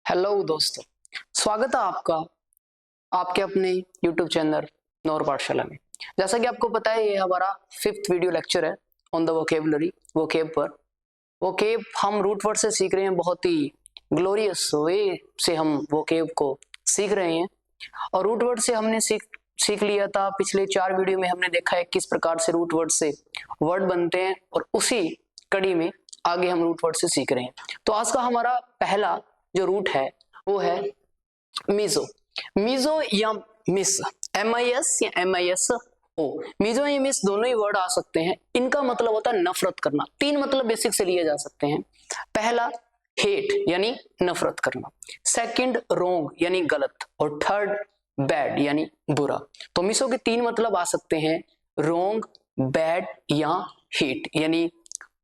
Hello दोस्तों, स्वागत है आपका आपके अपने YouTube चैनल नौर पाठशाला में। जैसा कि आपको पता है, ये हमारा 5th वीडियो लेक्चर है ऑन द वोकेबुलरी, वोकेब पर। वोकेब हम रूट वर्ड से सीख रहे हैं, बहुत ही ग्लोरियस वे से हम वोकेब को सीख रहे हैं। और रूट वर्ड से हमने सीख लिया था, पिछले 4 वीडियो में हमने देखा है किस प्रकार से रूट वर्ड से वर्ड बनते हैं, और उसी कड़ी में आगे हम रूट वर्ड से सीख रहे हैं। तो आज का हमारा पहला जो रूट है वो है मीजो। मीजो या मिस, MIS या MISO। मीजो या मिस दोनों ही वर्ड आ सकते हैं। इनका मतलब होता है नफरत करना। 3 मतलब बेसिक से लिए जा सकते हैं। पहला हेट यानी नफरत करना, सेकंड रोंग यानी गलत, और थर्ड बैड यानी बुरा। तो मिसो के 3 मतलब आ सकते हैं, रोंग, बैड या हेट यानी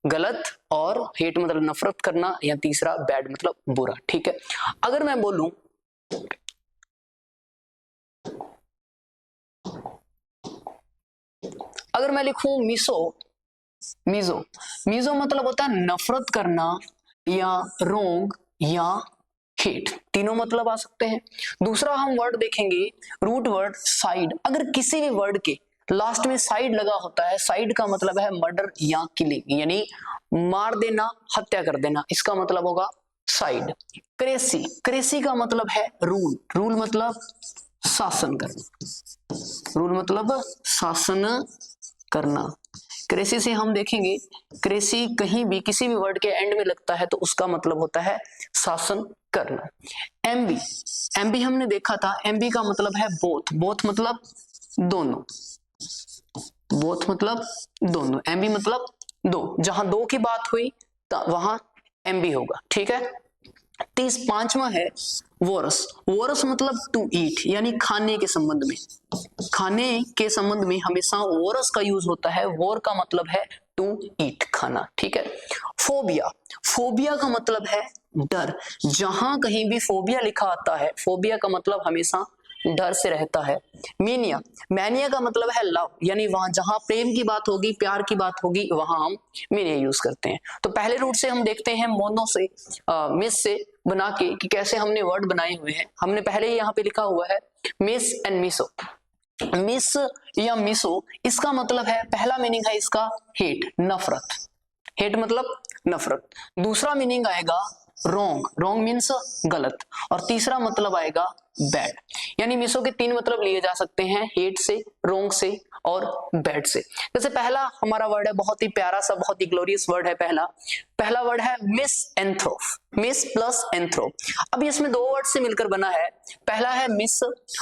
गलत, और हेट मतलब नफरत करना, या तीसरा बैड मतलब बुरा। ठीक है, अगर मैं बोलूं अगर मैं लिखूं मिसो, मीजो, मीजो मतलब होता है नफरत करना, या रोंग, या हेट। तीनों मतलब आ सकते हैं। दूसरा हम वर्ड देखेंगे, रूट वर्ड साइड। अगर किसी भी वर्ड के लास्ट में साइड लगा होता है, साइड का मतलब है मर्डर या किलिंग, यानी मार देना, हत्या कर देना, इसका मतलब होगा साइड। क्रेसी, क्रेसी का मतलब है रूल, रूल मतलब शासन करना, रूल मतलब शासन करना। क्रेसी से हम देखेंगे, क्रेसी कहीं भी किसी भी वर्ड के एंड में लगता है तो उसका मतलब होता है शासन करना। एमबी, एमबी हमने देखा था, एमबी का मतलब है बोथ, बोथ मतलब दोनों, बोथ मतलब दोनों, एमबी मतलब दो, जहां दो की बात हुई वहां एमबी होगा। ठीक है, 5वां है वोरस। वोरस मतलब टू ईट, यानी खाने के संबंध में, खाने के संबंध में हमेशा वोरस का यूज होता है। वोर का मतलब है टू ईट, खाना। ठीक है, फोबिया, फोबिया का मतलब है डर। जहां कहीं भी फोबिया लिखा आता है, फोबिया का मतलब हमेशा डर से रहता है। मेनिया, मैनिया का मतलब है लव, यानी वहां जहां प्रेम की बात होगी, प्यार की बात होगी, वहां हम मेनिया यूज करते हैं। तो पहले रूट से हम देखते हैं मोनो से, मिस से बना के कि कैसे हमने वर्ड बनाए हुए हैं। हमने पहले ही यहाँ पे लिखा हुआ है मिस एंड मिसो। मिस या मिसो, इसका मतलब है, पहला मीनिंग है इसका हेट, नफरत, हेट मतलब नफरत। दूसरा मीनिंग आएगा रोंग, रोंग मीन्स गलत, और तीसरा मतलब आएगा बैड। यानी मिसो के 3 मतलब लिए जा सकते हैं, हेट से, रोंग से, और बैड से। जैसे पहला हमारा वर्ड है, बहुत ही प्यारा सा, बहुत ही ग्लोरियस वर्ड है। पहला वर्ड है मिस एंथ्रोप, मिस प्लस एंथ्रोप। अब इसमें 2 वर्ड से मिलकर बना है, पहला है मिस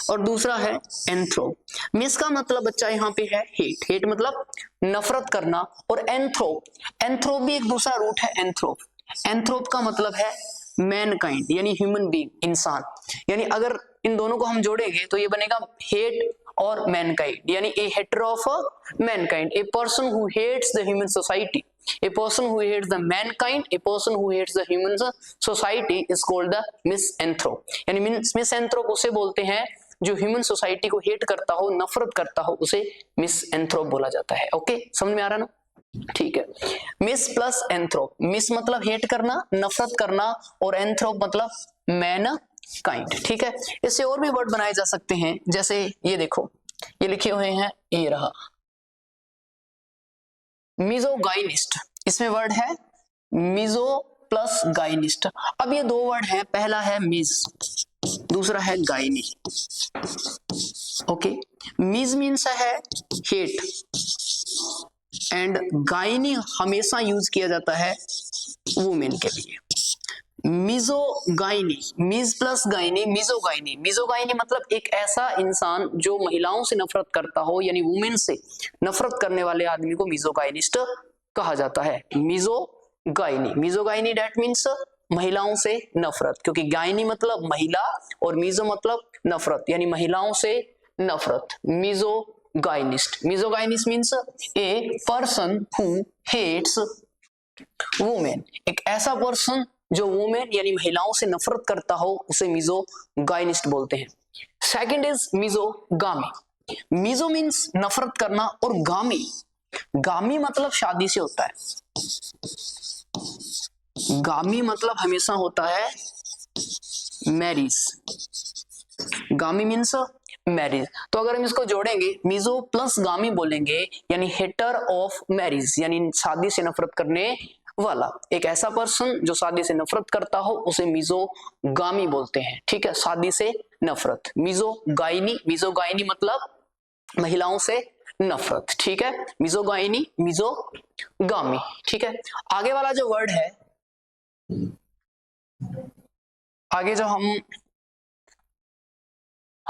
और दूसरा है एंथ्रोप। मिस का मतलब बच्चा यहाँ पे है हेट, हेट मतलब नफरत करना, और एंथ्रोप, एंथ्रोप भी एक दूसरा रूट है एंथ्रोप। एंथ्रोप का मतलब है मैनकाइंड, यानी ह्यूमन बीइंग, इंसान। यानी अगर इन दोनों को हम जोड़ेंगे तो ये बनेगा हेट और मैनकाइंड, यानी a hater of mankind, a person who hates the human society, a person who hates the mankind, a person who hates the human society is called the misanthrope। यानी मिसएंथ्रोप उसे बोलते हैं जो human society को hate करता हो, नफरत करता हो, उसे मिसएंथ्रोप बोला जाता है। ओके, समझ में आ रहा ना? ठीक है, मिस प्लस एंथ्रोप, मिस मतलब हेट करना, नफरत करना, और एंथ्रोप मतलब मैन काइंड। ठीक है, इससे और भी वर्ड बनाए जा सकते हैं, जैसे ये देखो, ये लिखे हुए हैं, ये रहा मिजोगाइनिस्ट, इसमें वर्ड है मिजो प्लस गाइनिस्ट। अब ये 2 वर्ड है, पहला है मिज, दूसरा है गाइनी। ओके, मिज मीन्स है हेट, एंड गाइनी हमेशा यूज किया जाता है वुमेन के लिए। मिजोगाइनी, मिज प्लस गाइनी, मिजोगाइनी। मिजोगाइनी मतलब एक ऐसा इंसान जो महिलाओं से नफरत करता हो, यानी वुमेन से नफरत करने वाले आदमी को मिजोगाइनिस्ट कहा जाता है। मिजोगाइनी, मिजोगाइनी दैट मीन्स महिलाओं से नफरत, क्योंकि गाइनी मतलब महिला और मिजो मतलब नफरत, यानी महिलाओं से नफरत। Misogynist, misogynist means a person who hates women, एक ऐसा पर्सन जो वुमेन यानी महिलाओं से नफरत करता हो, उसे मिजोगाइनिस्ट बोलते हैं। Second is misogamy. Miso means नफरत करना, और गामी, गामी मतलब शादी से होता है, गामी मतलब हमेशा होता है मैरिज, गामी मीन्स मैरिज। तो अगर हम इसको जोड़ेंगे मिजो प्लस गामी बोलेंगे यानी हेटर ऑफ मैरिज, यानी शादी से नफरत करने वाला। एक ऐसा पर्सन जो शादी से नफरत करता हो उसे मिजो गामी बोलते हैं। ठीक है, शादी से नफरत। मिजो गाइनी मतलब महिलाओं से नफरत। ठीक है, मिजोगाइनी, मिजोगामी। ठीक है, आगे वाला जो वर्ड है, आगे जो हम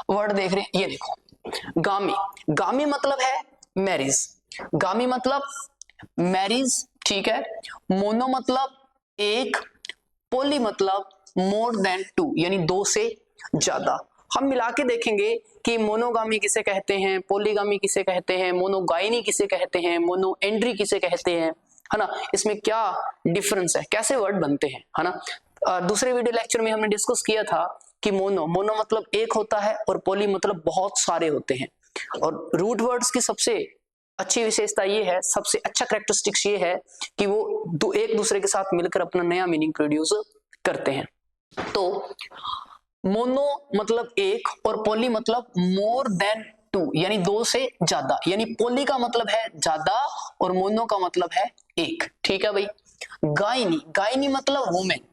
वर्ड देख रहे हैं ये देखो, गामी। गामी मतलब है मैरिज, गामी मतलब मैरिज। ठीक है, मोनो मतलब एक, पोली मतलब मोर देन टू यानी दो से ज्यादा। हम मिला के देखेंगे कि मोनोगामी किसे कहते हैं, पोलीगामी किसे कहते हैं, मोनोगाइनी किसे कहते हैं, मोनो एंड्री किसे कहते हैं, है ना। इसमें क्या डिफरेंस है, कैसे वर्ड बनते हैं, है ना। दूसरे वीडियो लेक्चर में हमने डिस्कस किया था कि मोनो मतलब एक होता है और पोली मतलब बहुत सारे होते हैं। और रूट वर्ड्स की सबसे अच्छी विशेषता ये है, सबसे अच्छा कैरेक्टरिस्टिक्स ये है कि वो एक दूसरे के साथ मिलकर अपना नया मीनिंग प्रोड्यूस करते हैं। तो मोनो मतलब एक और पोली मतलब मोर देन टू यानी दो से ज्यादा, यानी पोली का मतलब है ज्यादा और मोनो का मतलब है एक। ठीक है भाई। गायनी मतलब वुमेन।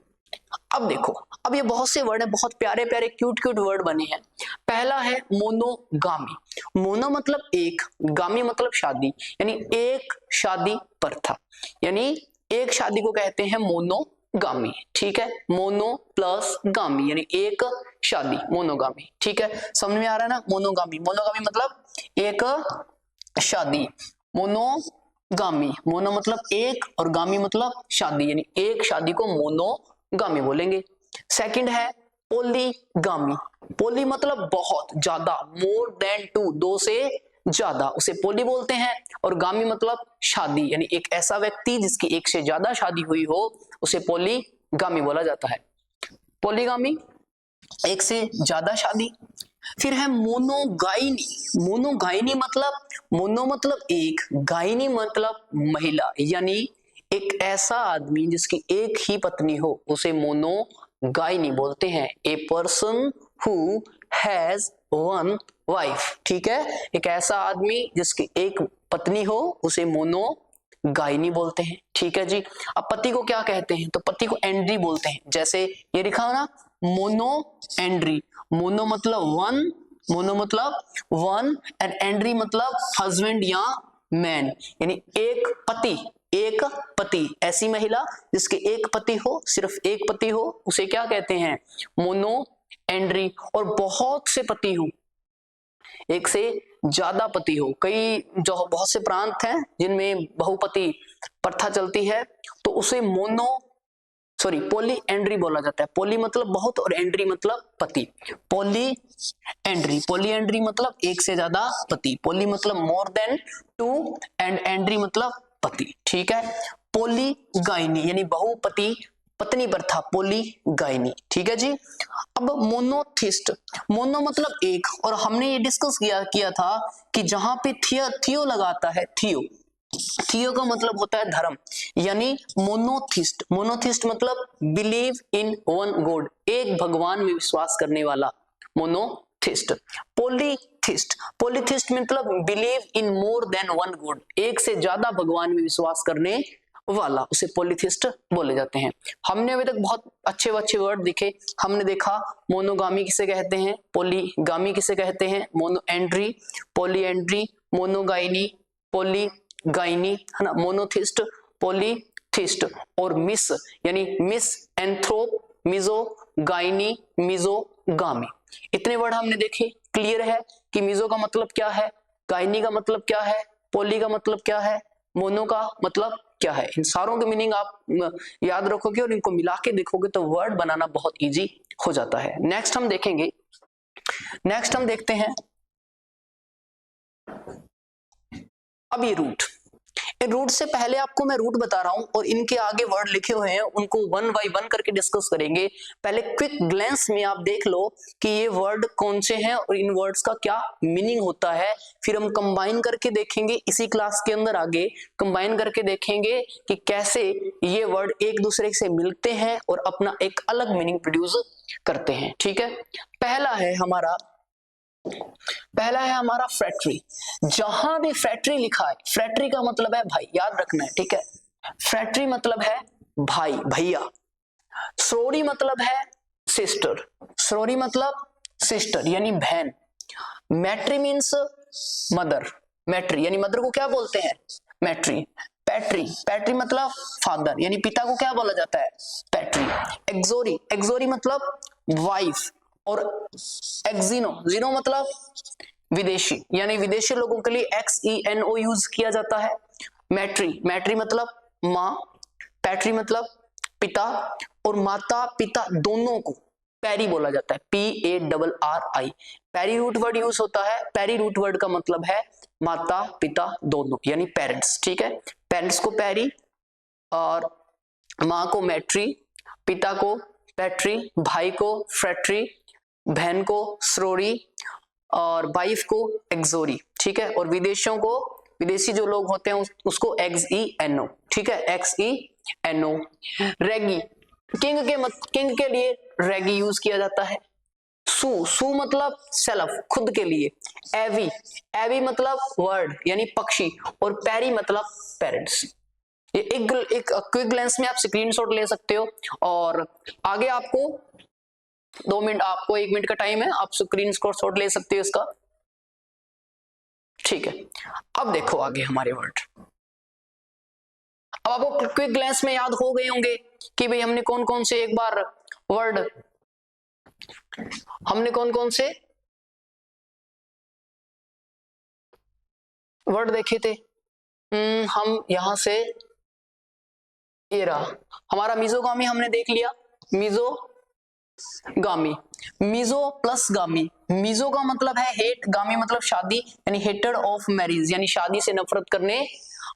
अब देखो, अब ये बहुत से वर्ड है, बहुत प्यारे प्यारे क्यूट वर्ड बने हैं। पहला है मोनोगामी। मोनो मतलब एक, गामी मतलब शादी, यानी एक शादी प्रथा, यानी एक शादी को कहते हैं मोनोगामी। ठीक है, मोनो प्लस गामी यानी एक शादी, मोनोगामी। ठीक है, समझ में आ रहा है ना। मोनोगामी मतलब एक शादी, मोनोगामी, मोनो मतलब एक और गामी मतलब शादी, यानी एक शादी को मोनोगामी बोलेंगे। सेकंड है पोलीगामी। पोली मतलब बहुत ज्यादा, मोर देन टू, दो से ज्यादा, उसे पोली बोलते हैं। और गामी मतलब शादी, यानी एक ऐसा व्यक्ति जिसकी एक से ज्यादा शादी हुई हो उसे पोलीगामी बोला जाता है। पोलीगामी, एक से ज्यादा शादी। फिर है मोनोगाइनी। मोनोगाइनी मतलब, मोनो मतलब एक, गाइनी मतलब महिला, यानी एक ऐसा आदमी जिसकी एक ही पत्नी हो उसे मोनोगाइनी बोलते हैं। ए person who has one wife. ठीक है, एक ऐसा आदमी जिसकी एक पत्नी हो उसे मोनोगाइनी बोलते हैं। ठीक है जी। अब पति को क्या कहते हैं, तो पति को एंड्री बोलते हैं। जैसे ये लिखा हो ना, मोनो एंड्री। मोनो मतलब वन एंड एंड्री मतलब हस्बैंड या मैन, यानी एक पति, ऐसी महिला जिसके एक पति हो, सिर्फ एक पति हो उसे क्या कहते हैं, मोनो एंड्री। और बहुत से पति हो, एक से ज्यादा पति हो, कई जो बहुत से प्रांत हैं जिनमें बहुपति प्रथा चलती है तो उसे पोली एंड्री बोला जाता है। पोली मतलब बहुत और एंड्री मतलब पति। पोली एंड्री मतलब एक से ज्यादा पति, पोली मतलब more than two and andry मतलब पति। ठीक है, पोलीगाइनी यानी बहुपति पत्नी प्रथा, पोलीगाइनी। ठीक है जी। अब मोनोथिस्ट, मोनो मतलब एक, और हमने ये डिस्कस किया था कि जहां पे थियो लगाता है, थियो का मतलब होता है धर्म, यानी मोनोथिस्ट मतलब बिलीव इन वन गॉड, एक भगवान में विश्वास करने वाला, मोनोथिस्ट। पोलीथिस्ट मतलब believe in more than one God, एक से ज्यादा भगवान में विश्वास करने वाला, उसे पोलीथिस्ट बोले जाते हैं। हमने अभी तक बहुत अच्छे वर्ड दिखे। हमने देखा मोनोगामी किसे कहते हैं, पोलीगामी किसे कहते हैं, मोनो एंड्री, पोली एंड्री, मोनोगाइनी, पोलीगाइनी, है ना, मोनोथिस्ट, पोलीथिस्ट, और मिस यानी मिस एंथ्रोप, मिजोगाइनी, मिजोगामी। इतने वर्ड हमने देखे। क्लियर है कि मिजो का मतलब क्या है, गाइनी का मतलब क्या है, पोली का मतलब क्या है, मोनो का मतलब क्या है। इन सारों के मीनिंग आप याद रखोगे और इनको मिला के देखोगे तो वर्ड बनाना बहुत इजी हो जाता है। नेक्स्ट हम देखते हैं अब ये रूट। रूट से पहले आपको मैं रूट बता रहा हूं और इनके आगे वर्ड लिखे हुए हैं, उनको वन बाय वन करके डिस्कस करेंगे। पहले क्विक ग्लैंस में आप देख लो कि ये वर्ड कौन से हैं और इन वर्ड्स का क्या मीनिंग होता है, फिर हम कंबाइन करके देखेंगे। इसी क्लास के अंदर आगे कंबाइन करके देखेंगे कि कैसे ये वर्ड एक दूसरे से मिलते हैं और अपना एक अलग मीनिंग प्रोड्यूस करते हैं। ठीक है, पहला है हमारा फैक्ट्री। जहां भी फैक्ट्री लिखा है, फैक्ट्री का मतलब है भाई, याद रखना है। ठीक है, फैक्ट्री मतलब है भाई, भैया। सोरी मतलब है सिस्टर, सोरी मतलब सिस्टर यानी बहन। मैट्री मीन्स मदर, मैट्री यानी मदर को क्या बोलते हैं, मैट्री। पैट्री, पैट्री मतलब फादर यानी पिता को क्या बोला जाता है, पैट्री। एक्सोरी, एक्सोरी मतलब वाइफ। और एक्सिनो, जीनो मतलब विदेशी यानी विदेशी लोगों के लिए XENO यूज किया जाता है। मैट्री, मैट्री मतलब माँ, पैट्री मतलब पिता, और माता पिता दोनों को पैरी बोला जाता है, PARRI। पैरी रूट वर्ड यूज होता है। पैरी रूट वर्ड का मतलब है माता पिता दोनों यानी पेरेंट्स। ठीक है, पेरेंट्स को पैरी और माँ को मैट्री, पिता को पैट्री, भाई को फ्रैट्री, बहन को स्रोरी और वाइफ को एक्सोरी। ठीक है, और विदेशियों को, विदेशी जो लोग होते हैं उसको XENO। ठीक है, XENO। रेगी, किंग के लिए रेगी यूज किया जाता है। सू, सू मतलब सेल्फ, खुद के लिए। एवी, एवी मतलब वर्ड यानी पक्षी, और पैरी मतलब पेरेंट्स। ये एक क्विक ग्लैंस में आप स्क्रीनशॉट ले सकते हो, और आगे आपको 2 मिनट, आपको 1 मिनट का टाइम है, आप स्क्रीनशॉट ले सकते हो इसका। ठीक है, अब देखो आगे हमारे वर्ड। अब आपको क्विक ग्लैंस में याद हो गए होंगे कि भाई हमने कौन कौन से, एक बार वर्ड हमने कौन कौन से वर्ड देखे थे। हम यहां से, ये रहा हमारा मिजोगामी, हमने देख लिया मिजोगामी। मिजो प्लस गामी, मिजो का मतलब है हेट, गामी मतलब शादी यानी हेटेड ऑफ मैरिज यानी शादी से नफरत करने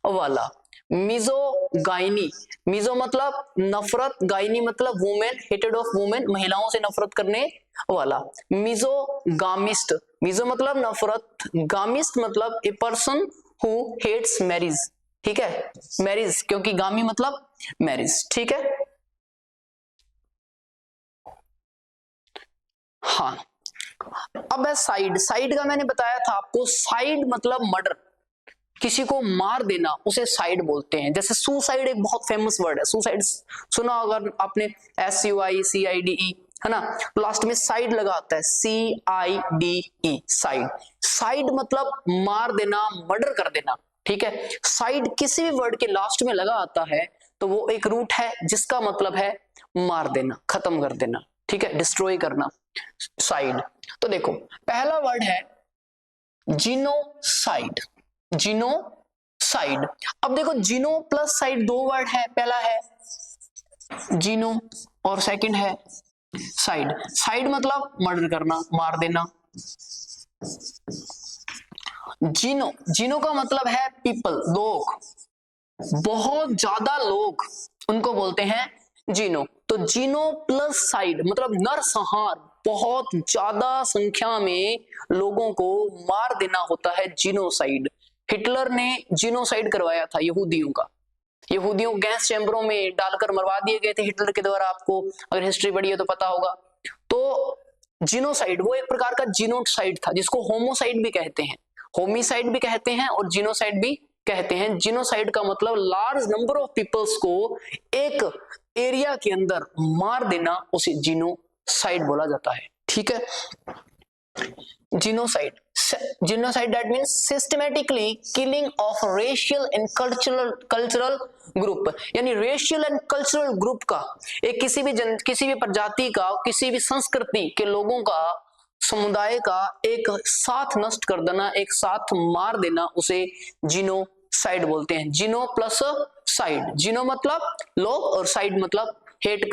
वाला। मिजो गाइनी, मिजो मतलब नफरत, गाइनी मतलब वुमेन, हेटेड ऑफ वुमेन महिलाओं से नफरत करने वाला। मिजो गामिस्ट, मिजो मतलब नफरत, गामिस्ट मतलब a person who hates marriage. ठीक है, मैरिज, क्योंकि गामी मतलब मैरिज। ठीक है, हाँ। अब है साइड, साइड का मैंने बताया था आपको, साइड मतलब मर्डर, किसी को मार देना उसे साइड बोलते हैं। जैसे सुसाइड एक बहुत फेमस वर्ड है, सुसाइड सुना अगर आपने, SUICIDE, है ना, लास्ट में साइड लगा आता है, CIDE, साइड। साइड मतलब मार देना, मर्डर कर देना। ठीक है, साइड किसी भी वर्ड के लास्ट में लगा आता है तो वो एक रूट है जिसका मतलब है मार देना, खत्म कर देना। ठीक है, डिस्ट्रॉय करना, साइड। तो देखो पहला वर्ड है जीनोसाइड, जीनोसाइड। अब देखो जीनो प्लस साइड दो वर्ड है, पहला है जीनो और सेकंड है साइड। साइड मतलब मर्डर करना, मार देना। जीनो, जीनो का मतलब है पीपल, लोग, बहुत ज्यादा लोग, उनको बोलते हैं जीनो। तो जीनो प्लस साइड मतलब नरसंहार, बहुत ज्यादा संख्या में लोगों को मार देना होता है जीनोसाइड। हिटलर ने जीनोसाइड करवाया था यहूदियों का, यहूदियों को गैस चैम्बरों में डालकर मरवा दिए गए थे हिटलर के द्वारा। आपको अगर हिस्ट्री पढ़ी है तो पता होगा। तो जीनोसाइड वो एक प्रकार का जीनोसाइड था, जिसको होमोसाइड भी कहते हैं, होमिसाइड भी कहते हैं और जीनोसाइड भी कहते हैं। जीनोसाइड का मतलब लार्ज नंबर ऑफ पीपल्स को एक एरिया के अंदर मार देना, उसे जीनोसाइड बोला जाता है। ठीक है, genocide, genocide that means systematically killing of racial and cultural group, यानी रेशियल एंड कल्चरल ग्रुप का, एक किसी भी प्रजाति का, किसी भी संस्कृति के लोगों का, समुदाय का एक साथ नष्ट कर देना, एक साथ मार देना, उसे जीनोसाइड बोलते हैं। जीनो प्लस साइड, जीनो मतलब लोग और साइड मतलब हेट,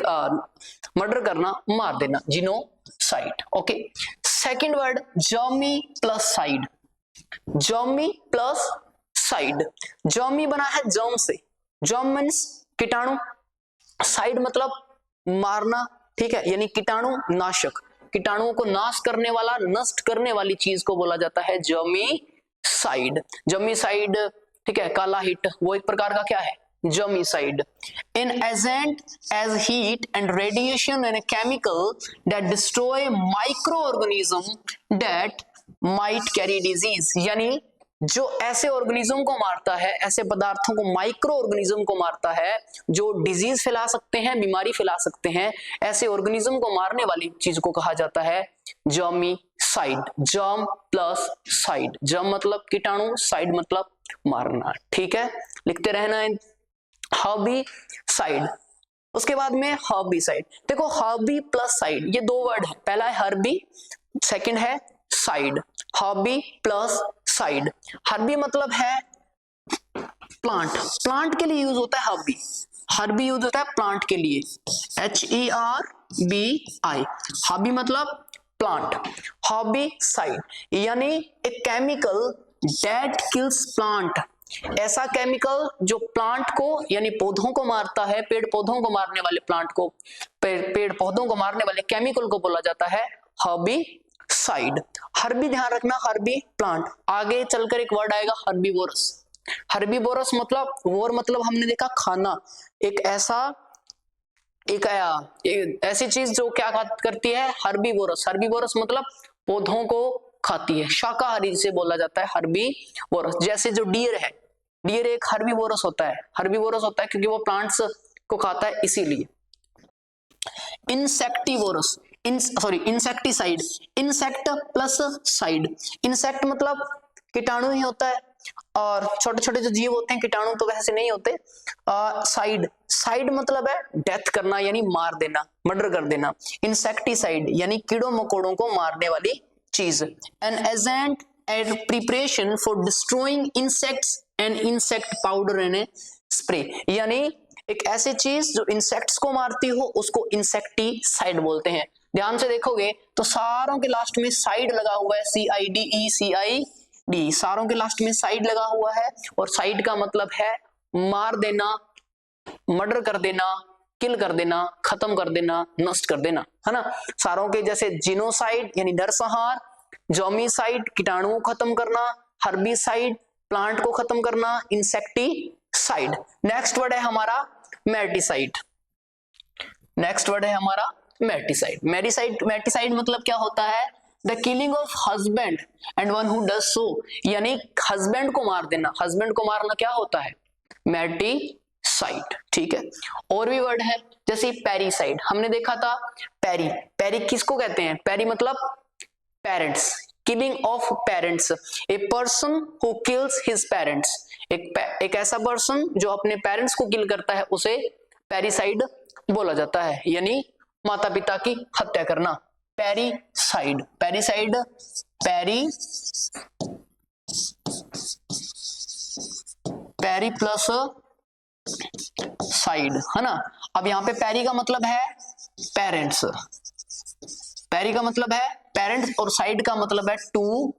मर्डर करना, मार देना, genocide. Okay, second word जर्मी plus side, जर्मी plus side. जर्मी बना है जर्म से, जर्म मीन्स कीटाणु, साइड मतलब मारना, ठीक है, यानी कीटाणु नाशक, कीटाणुओं को नाश करने वाला, नष्ट करने वाली चीज को बोला जाता है जर्मीसाइड। जर्मीसाइड, ठीक है, काला हिट वो एक प्रकार का क्या है, germicide. An agent as heat and radiation and a chemical that destroy microorganism that might carry disease, यानी जो ऐसे ऑर्गेनिज्म को मारता है, ऐसे पदार्थों को, माइक्रो ऑर्गेनिज्म को मारता है जो डिजीज फैला सकते हैं, बीमारी फैला सकते हैं, ऐसे ऑर्गेनिज्म को मारने वाली चीज को कहा जाता है जर्मीसाइड। जर्म प्लस साइड, जर्म मतलब कीटाणु, साइड मतलब मारना, ठीक है, लिखते रहना। हर्बीसाइड, उसके बाद में हर्बीसाइड। देखो हर्बी प्लस साइड, ये दो वर्ड है, पहला है हर्बी, सेकंड है side. Harbi plus side, Harbi मतलब है प्लांट, प्लांट के लिए यूज होता है हर्बी, हर्बी यूज होता है प्लांट के लिए, HERBI, हर्बी मतलब प्लांट। हर्बीसाइड यानी a chemical that kills plant, ऐसा केमिकल जो प्लांट को यानी पौधों को मारता है, पेड़ पौधों को मारने वाले प्लांट को, पेड़ पौधों को मारने वाले केमिकल को बोला जाता है हर्बीसाइड। हर्बी ध्यान रखना, हर्बी प्लांट, आगे चलकर एक वर्ड आएगा हर्बीवोरस। हर्बीवोरस मतलब, वोर मतलब हमने देखा खाना, एक ऐसी चीज जो क्या करती है, हर्बीवोरस। हर्बीवोरस मतलब पौधों को खाती है, शाकाहारी से बोला जाता है हर्बीवोरस। जैसे जो डियर है, डियर एक हर्बीवोरस होता है, हर्बीवोरस होता है क्योंकि वो प्लांट्स को खाता है इसीलिए। Insectivorous, insecticide, insect plus side, insect मतलब कीटाणु ही होता है, और छोटे छोटे जो जीव होते हैं कीटाणु तो वैसे नहीं होते। साइड, साइड मतलब है डेथ करना यानी मार देना, मर्डर कर देना। इंसेक्टिसाइड यानी कीड़ों मकोड़ों को मारने वाली चीज। An agent and preparation for destroying insects and insect powder and spray, यानी एक ऐसी चीज जो इंसेक्ट्स को मारती हो उसको इंसेक्टिसाइड बोलते हैं। ध्यान से देखोगे तो सारों के लास्ट में साइड लगा हुआ है, CIDE, सारों के लास्ट में साइड लगा हुआ है, और साइड का मतलब है मार देना, मर्डर कर देना, किल कर देना, खत्म कर देना, नष्ट कर देना, है ना। सारों के जैसे जिनोसाइड यानी नरसंहार, जर्मीसाइड कीटाणुओं को खत्म करना, हर्बीसाइड प्लांट को खत्म करना, इंसेक्टिसाइड। नेक्स्ट वर्ड है हमारा मेटिसाइड, नेक्स्ट वर्ड है हमारा मेटिसाइड। मेटिसाइड मतलब क्या होता है, the killing of husband and one who does so, यानी हस्बैंड को मार देना, हस्बैंड को मारना क्या होता है, मेटिसाइड, ठीक है। और भी वर्ड है जैसे पेरिसाइड, हमने देखा था पेरी, पेरी किसको कहते हैं, पेरी मतलब parents, killing of parents, A person who kills his parents, एक ऐसा पर्सन जो अपने पेरेंट्स को किल करता है उसे पेरिसाइड बोला जाता है, यानी माता पिता की हत्या करना। Parricide, parricide, peri plus side, है ना। अब यहाँ पे पेरी का मतलब है पेरेंट्स, पेरी का मतलब है पेरेंट्स, और साइड का मतलब है टू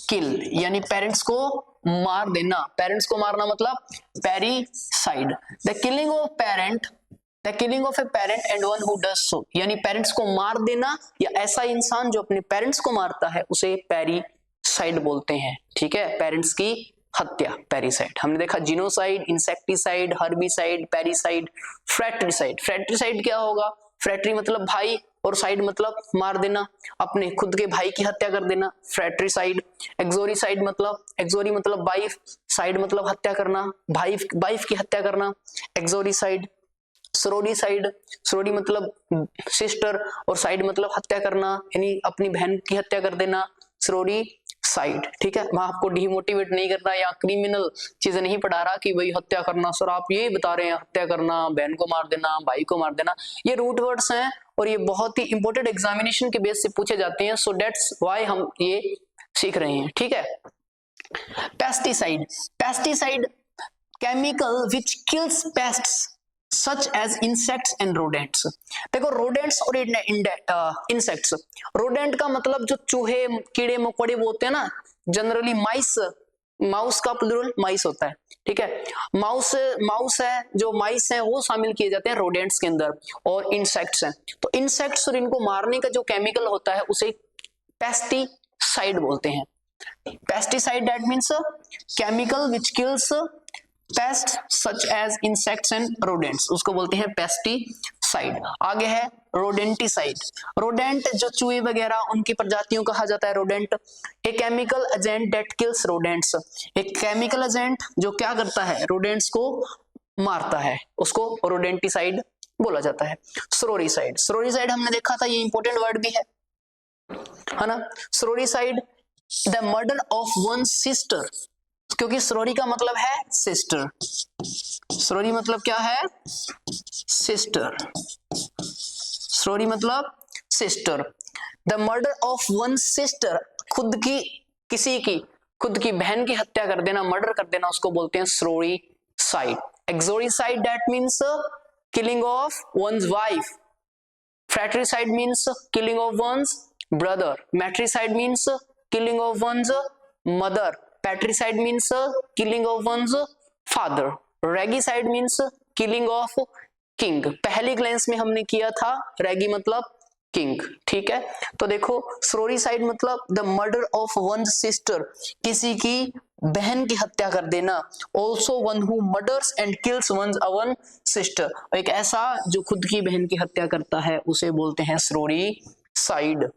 किल, यानी पेरेंट्स को मार देना, पेरेंट्स को मारना मतलब parricide. The killing of parent, the killing of a parent and one who does so, यानी पेरेंट्स को मार देना या ऐसा इंसान जो अपने पेरेंट्स को मारता है उसे पेरिसाइड बोलते हैं, ठीक है, पेरेंट्स की हत्या, पेरिसाइड। हमने देखा जिनोसाइड, इंसेक्टिसाइड, हर्बिसाइड, पेरिसाइड, फ्रेट्रिसाइड। फ्रेट्रिसाइड क्या होगा, फ्रेट्री मतलब भाई और साइड मतलब मार देना, अपने खुद के भाई की हत्या कर देना, फ्रेट्रिसाइड। एक्सोरिसाइड मतलब, एक्सोरी मतलब वाइफ, साइड मतलब हत्या करना, वाइफ की हत्या करना, एक्सोरिसाइड। सोरोडिसाइड, सोरोडी मतलब सिस्टर और साइड मतलब हत्या करना, यानी अपनी बहन की हत्या कर देना, सोरोडिसाइड, ठीक है। मैं आपको डिमोटिवेट नहीं करता या क्रिमिनल चीजें नहीं पढ़ा रहा कि भाई हत्या करना, सर आप ये बता रहे हैं हत्या करना, बहन को मार देना, भाई को मार देना, ये रूट वर्ड्स हैं और ये बहुत ही इंपॉर्टेंट एग्जामिनेशन के बेस से पूछे जाते हैं, सो दैट्स व्हाई हम ये सीख रहे हैं, ठीक है। Pesticide, pesticide chemical which kills pests such as insects and rodents. देखो रोडेंट्स और इंसेक्ट्स, रोडेंट का मतलब जो चूहे कीड़े मकोड़े वो होते हैं ना, जनरली माइस माउस का प्लूरल माइस होता है, ठीक है। माउस माउस है, जो माइस है वो शामिल किए जाते हैं रोडेंट्स के अंदर, और इंसेक्ट्स हैं। तो इंसेक्ट्स और इनको मारने का जो केमिकल होता है उसे पेस्टिसाइड बोलते हैं। Pesticide that means chemical which kills pest such as insects and rodents, उसको बोलते हैं पेस्टिसाइड। आगे है रोडेंटिसाइड। रोडेंट जो चूहे वगैरह उनकी प्रजातियों कहा जाता है rodent. A chemical agent that kills rodents, एक केमिकल एजेंट जो क्या करता है, रोडेंट्स को मारता है, उसको रोडेंटिसाइड बोला जाता है। स्रोरीसाइड, स्रोरीसाइड हमने देखा था, ये इंपॉर्टेंट वर्ड भी है ना। Sororicide the murder of one sister, क्योंकि स्रोरी का मतलब है सिस्टर, स्रोरी मतलब क्या है, सिस्टर, स्रोरी मतलब sister. The murder of one sister, खुद की किसी की खुद की बहन की हत्या कर देना, मर्डर कर देना, उसको बोलते हैं sororicide. Uxoricide that means killing of one's wife. Fratricide means killing of one's brother. Matricide means killing of one's mother. Patricide means killing of one's father. Regicide means killing of king. पहली class में हमने किया था रेगी मतलब king, ठीक है। तो देखो स्रोरीसाइड मतलब the murder of one sister, किसी की बहन की हत्या कर देना। Also one who murders and kills one's one sister, एक ऐसा जो खुद की बहन की हत्या करता है उसे बोलते हैं स्रोरीसाइड।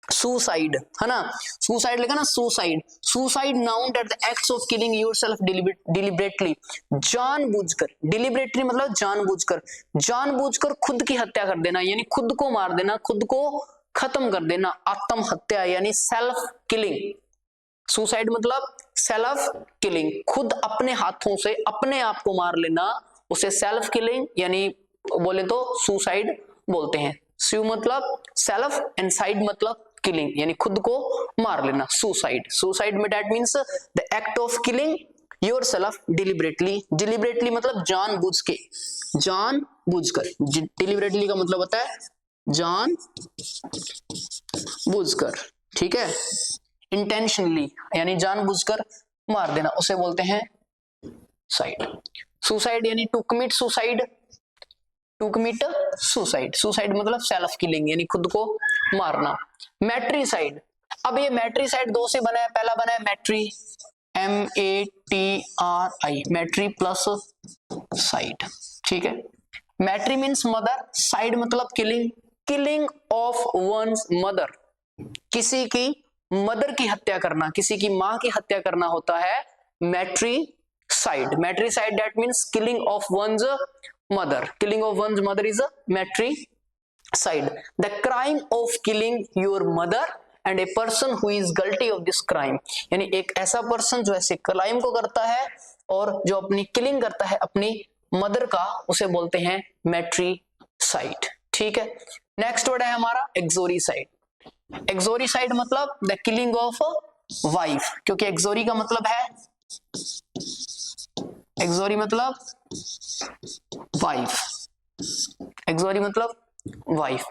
सुसाइड है ना, सुसाइड लिखा ना, suicide. Suicide noun that the acts of killing yourself deliberately, जानबूझकर, डिलिबरेटली मतलब जानबूझकर, जानबूझकर खुद की हत्या कर देना, यानी खुद को मार देना, खुद को खत्म कर देना, आत्महत्या यानी सेल्फ किलिंग। सुसाइड मतलब सेल्फ किलिंग, खुद अपने हाथों से अपने आप को मार लेना, उसे सेल्फ किलिंग यानी बोले तो सुसाइड बोलते हैं। सू मतलब सेल्फ एंड साइड मतलब किलिंग, यानी खुद को मार लेना, सुसाइड। सुसाइड में that means the act of killing yourself deliberately. Deliberately मतलब जानबूझ के, जानबूझकर। डिलिबरेटली का मतलब होता है जानबूझकर, ठीक है। इंटेंशनली यानी जानबूझकर मार देना, उसे बोलते हैं साइड। सुसाइड यानी to commit suicide, to commit suicide. Suicide मतलब सेल्फ किलिंग यानी खुद को मारना। मैट्रिसाइड, अब ये मैट्रिसाइड दो से बना है, पहला बना है matri, MATRI, matri plus cide, ठीक है। मैट्री मीन्स मदर, साइड मतलब killing, killing of one's mother, किसी की मदर की हत्या करना, किसी की मां की हत्या करना होता है matricide. Matricide that means killing of one's mother, killing of one's mother is a matricide. The crime of killing your mother and a person who is guilty of this crime, यानी एक ऐसा पर्सन जो ऐसे crime को करता है और जो अपनी किलिंग करता है अपनी मदर का, उसे बोलते हैं मैट्रिसाइड, ठीक है। नेक्स्ट वर्ड है हमारा एक्सोरिसाइड। एक्सोरिसाइड मतलब द किलिंग ऑफ वाइफ, क्योंकि एक्सोरी का मतलब है, एक्सोरी मतलब वाइफ, एक्सोरी मतलब wife.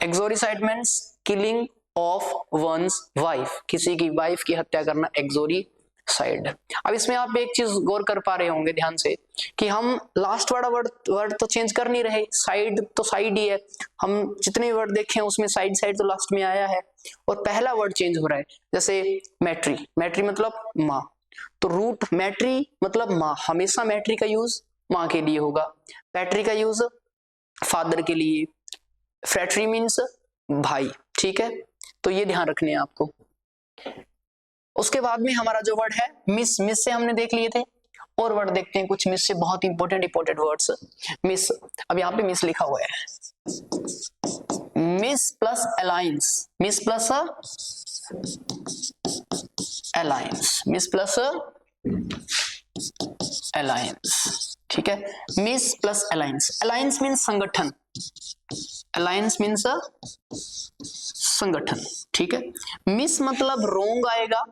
Uxoricide means killing of one's wife, किसी की वाइफ की हत्या करना एक्सोरिसाइड। अब इसमें आप एक चीज गौर कर पा रहे होंगे ध्यान से कि हम लास्ट वाला वर्ड तो चेंज कर नहीं रहे, साइड तो साइड ही है, हम जितने वर्ड देखे हैं उसमें साइड साइड तो लास्ट में आया है, और पहला वर्ड चेंज हो रहा है। जैसे मैट्री, मैट्री मतलब माँ, तो रूट मैट्री मतलब माँ, हमेशा मैट्री का यूज माँ के लिए होगा, पैट्री का यूज फादर के लिए, फ्रैट्री मीन्स भाई, ठीक है। तो ये ध्यान रखने हैं आपको। उसके बाद में हमारा जो वर्ड है मिस, मिस से हमने देख लिए थे, और वर्ड देखते हैं कुछ मिस से, बहुत इंपॉर्टेंट वर्ड्स। मिस, अब यहाँ पे मिस लिखा हुआ है, miss plus alliance, miss plus alliance, miss plus alliance, ठीक है। Miss plus alliance, alliance means संगठन, अलायंस मीन्स संगठन, ठीक है। मिस मतलब रोंग आएगा,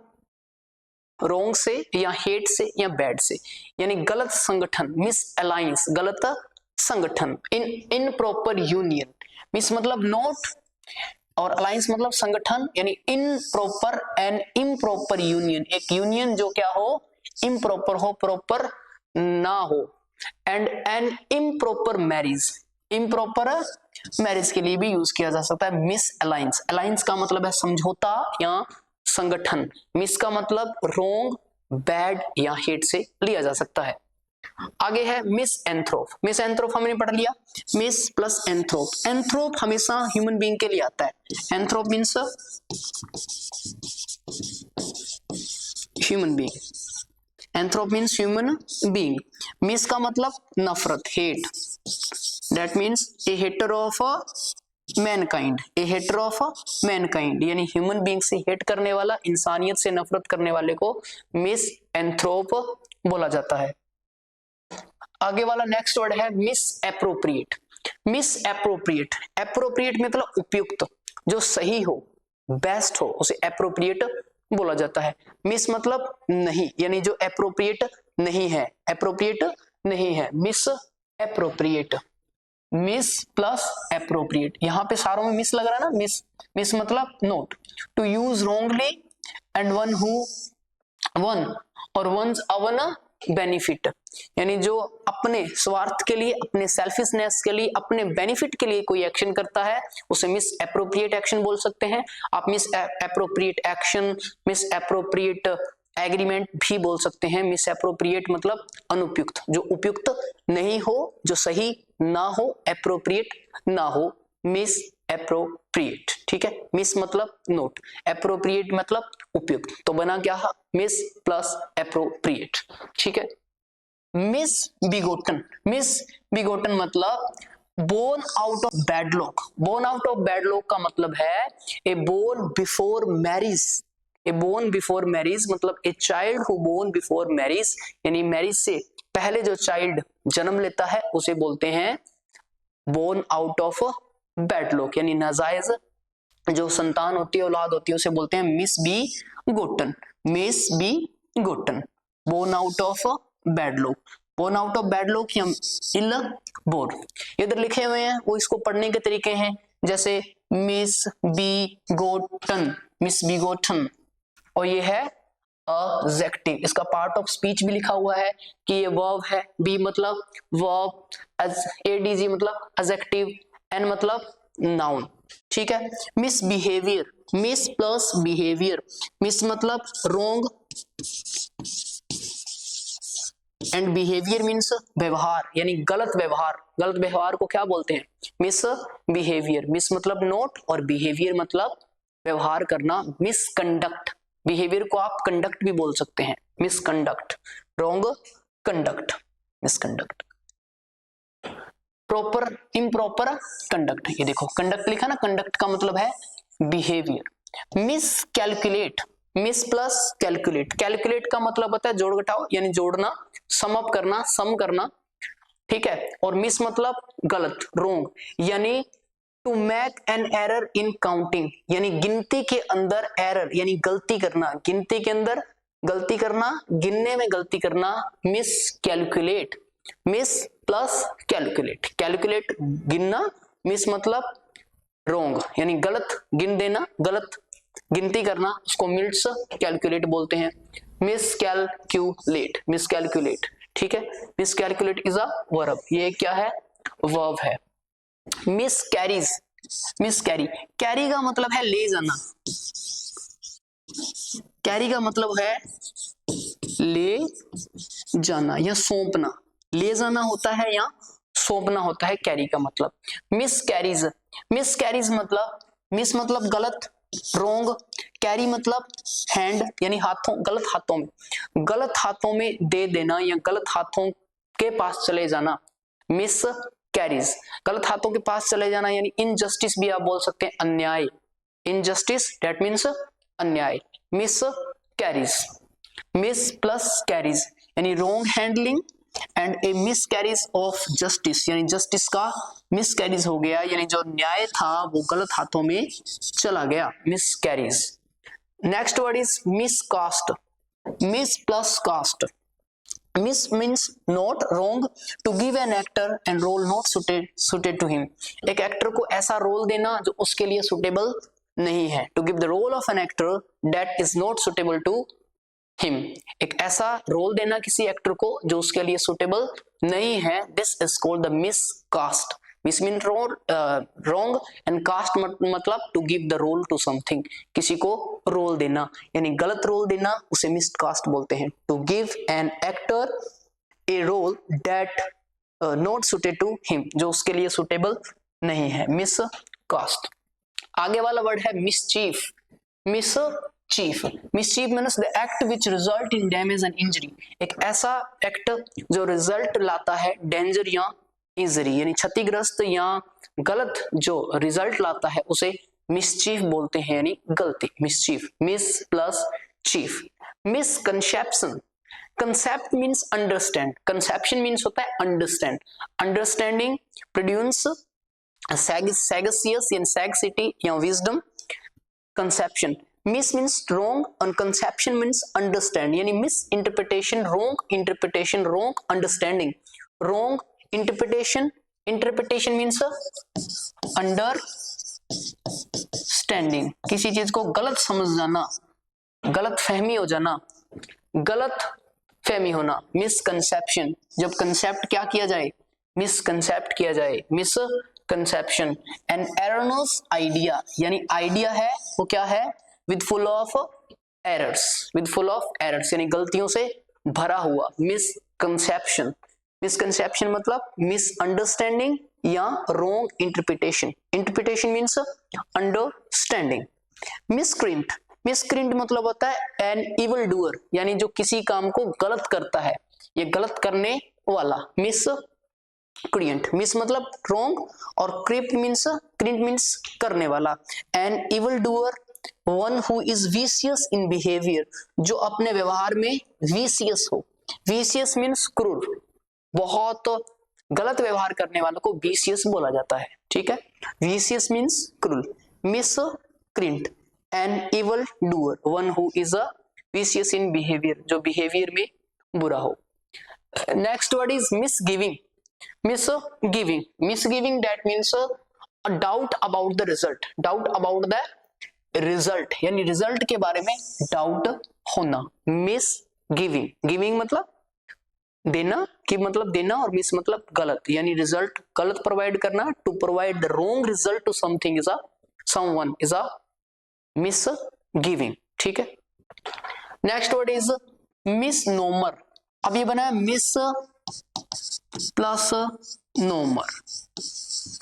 रोंग से या हेट से या बैड से, यानी गलत संगठन, मिस अलायंस गलत संगठन। इन प्रॉपर यूनियन, मिस मतलब नॉट और अलायंस मतलब संगठन, यानी improper and improper union, एक यूनियन जो क्या हो, इम्प्रॉपर हो, प्रॉपर ना हो। And an improper marriage, improper marriage के लिए भी यूज किया जा सकता है मिस अलायंस। अलायंस का मतलब है समझौता या संगठन, मिस का मतलब रोंग, बैड या हेट से लिया जा सकता है। आगे है मिस एंथ्रोप। मिस एंथ्रोप हमने पढ़ लिया, मिस प्लस एंथ्रोप। एंथ्रोप हमेशा ह्यूमन बीइंग के लिए आता है। Anthrop means human being, anthrop means human being. Mis का मतलब नफरत, hate, that means a hater of mankind, a hater of mankind, यानी ह्यूमन बीइंग से हेट करने वाला, इंसानियत से नफरत करने वाले को मिस एंथ्रोप बोला जाता है। आगे वाला नेक्स्ट वर्ड है misappropriate. Miss appropriate, appropriate मतलब उपयुक्त, जो सही हो, बेस्ट हो, उसे एप्रोप्रिएट बोला जाता है। मिस मतलब नहीं, यानी जो एप्रोप्रिएट नहीं है, एप्रोप्रिएट नहीं है, misappropriate. Mis plus appropriate, यहां पे सारों में मिस लग रहा है ना, मिस, मिस मतलब not, to use wrongly and one who one और वंस अवन बेनिफिट, यानी जो अपने स्वार्थ के लिए, अपने सेल्फिशनेस के लिए, अपने बेनिफिट के लिए कोई एक्शन करता है, उसे मिस एप्रोप्रिएट एक्शन बोल सकते हैं। आप miss appropriate action, miss appropriate agreement भी बोल सकते हैं। मिस एप्रोप्रिएट मतलब अनुपयुक्त, जो उपयुक्त नहीं हो, जो सही ना हो, एप्रोप्रिएट ना हो, मिस एप्रोप्रिएट। ठीक है, मिस मतलब नोट, एप्रोप्रिएट मतलब उपयुक्त, तो बना क्या, मिस प्लस एप्रोप्रिएट। ठीक है। मिस बिगोटन, मिस बिगोटन मतलब born out of wedlock. Born out of wedlock का मतलब है a born before marriage, a born before marriage मतलब a child who born before marriage, यानी मैरिज से पहले जो चाइल्ड जन्म लेता है उसे बोलते हैं बोर्न आउट ऑफ बैडलॉक, यानी नाजायज जो संतान होती है, औलाद होती है, उसे बोलते हैं misbegotten, misbegotten, born out of wedlock, born out of wedlock या इल बोर्न। इधर लिखे हुए हैं वो इसको पढ़ने के तरीके हैं, जैसे misbegotten, misbegotten, और ये है एडजेक्टिव, इसका पार्ट ऑफ स्पीच भी लिखा हुआ है कि ये वर्ब है, बी मतलब वर्ब, एडीजी मतलब एडजेक्टिव, एन मतलब नाउन। ठीक है। Miss behaviour, miss plus behaviour, miss मतलब रोंग एंड बिहेवियर मीन्स व्यवहार, यानी गलत व्यवहार, गलत व्यवहार को क्या बोलते हैं, मिस बिहेवियर। मिस मतलब नोट और बिहेवियर मतलब व्यवहार करना, मिसकंडक्ट, बिहेवियर को आप कंडक्ट भी बोल सकते हैं, misconduct, wrong conduct, misconduct. Proper improper conduct, ये देखो कंडक्ट लिखा ना, कंडक्ट का मतलब है behaviour. Miscalculate, mis plus calculate, calculate का मतलब होता है जोड़ घटाओ, यानी जोड़ना, सम अप करना, सम करना। ठीक है। और मिस मतलब गलत, रोंग, यानी to make an error in counting, यानी गिनती के अंदर एरर यानी गलती करना, गिनती के अंदर गलती करना, गिनने में गलती करना, miss calculate, mis plus calculate, calculate गिनना, मिस मतलब रोंग यानी गलत गिन देना, गलत गिनती करना, उसको मिस कैलकुलेट बोलते हैं, मिस कैलकुलेट, मिस कैलकुलेट। ठीक है। Miss calculate is a verb, ये क्या है, वर्ब है। Miss carries, miss carry, carry का मतलब है ले जाना, कैरी का मतलब है ले जाना या सौंपना, ले जाना होता है या सौंपना होता है कैरी का मतलब। मिस कैरीज, मिस कैरीज मतलब, मिस मतलब गलत, रोंग, कैरी मतलब हैंड यानी हाथों, गलत हाथों में, गलत हाथों में दे देना या गलत हाथों के पास चले जाना, मिस कैरीज, गलत हाथों के पास चले जाना, यानी इनजस्टिस भी आप बोल सकते हैं, अन्याय, इनजस्टिस दैट मीन्स अन्याय, miscarriage. Mis plus carriage यानी wrong handling and a miscarriage of justice, यानी जस्टिस का मिस कैरीज हो गया, यानी जो न्याय था वो गलत हाथों में चला गया, miscarries. Next word is miscast, mis plus cast, Miss means not wrong, to give an actor and role not suited to him. एक एक्टर को ऐसा रोल देना जो उसके लिए सुटेबल नहीं है. To give the role of an actor that is not suitable to him. एक ऐसा रोल देना किसी एक्टर को जो उसके लिए सुटेबल नहीं है. This is called the miscast. Miss means wrong and cast मतलब to give the role to something. किसी को रोल देना यानी गलत रोल देना उसे miscast बोलते हैं. To give an actor a role that not suited to him, जो उसके लिए सुटेबल नहीं है. miscast. आगे वाला वर्ड है mischief. mischief means the act which result in damage and injury. एक ऐसा एक्ट जो रिजल्ट लाता है डेंजर या इंजरी यानी क्षतिग्रस्त या गलत जो रिजल्ट लाता है उसे मिसचीफ बोलते हैं यानी गलती. Mischief. Miss plus chief. Misconception. Concept means understand. Conception means होता है अंडरस्टैंड. अंडरस्टैंडिंग प्रोड्यूस सैगसियस या सैगसिटी या wisdom. Conception. Miss means wrong और कंसेप्शन मीन्स अंडरस्टैंड यानी miss interpretation, wrong interpretation, wrong understanding. Wrong interpretation means understanding, किसी चीज को गलत समझ जाना, गलत फहमी हो जाना, गलत फहमी होना. मिसकंसेप्शन जब कंसेप्ट क्या किया जाए, मिसकंसेप्ट किया जाए. मिसकंसेप्शन. एन एररनस आइडिया यानी आइडिया है वो क्या है, with full of errors. With full of errors यानी गलतियों से भरा हुआ. मिसकंसेप्शन. मिसकंसेप्शन मतलब मिसअंडरस्टैंडिंग या wrong interpretation. Interpretation means understanding. Miscreant. Miscreant मतलब होता है एन इविल डूअर यानी जो किसी काम को गलत करता है, ये गलत करने वाला. मिसक्रिंट. मिस मतलब रॉन्ग और क्रिप्ट मीन्स करने वाला. N evil doer one who is vicious in behaviour, जो अपने व्यवहार में विशियस हो. विशियस मीन्स क्रूर, बहुत गलत व्यवहार करने वालों को विशियस बोला जाता है. ठीक है. विशियस मीन्स क्रूर. Miscreant. An evil doer one who is a vicious in behaviour, जो बिहेवियर में बुरा हो. Next word is misgiving. Misgiving that means a doubt about the result. Doubt about the result यानी रिजल्ट के बारे में doubt होना. मिसगिविंग. गिविंग मतलब देना, कि मतलब देना और मिस मतलब गलत यानी रिजल्ट गलत प्रोवाइड करना. To provide the wrong result to something is a someone is a misgiving. ठीक है. Next word is misnomer. अब ये बना है मिस प्लस नोमर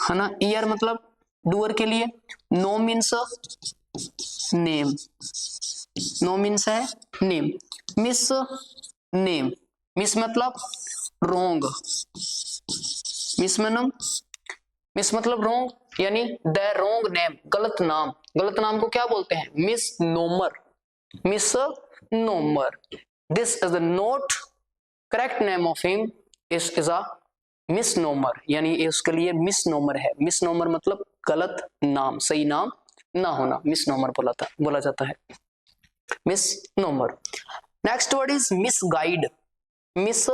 है ना. ईयर मतलब डूअर के लिए. No means name. No means है नेम. Mis name. मिस मतलब रॉन्ग. मिस मतलब रॉन्ग यानी द रॉन्ग नेम, गलत नाम. गलत नाम को क्या बोलते हैं, misnomer. Misnomer. This is the not correct name of him is a misnomer यानी उसके लिए मिस नोमर है. मिस नोमर मतलब गलत नाम, सही नाम ना होना, मिस नोमर बोला जाता है. Misnomer. Next word is misguide. Miss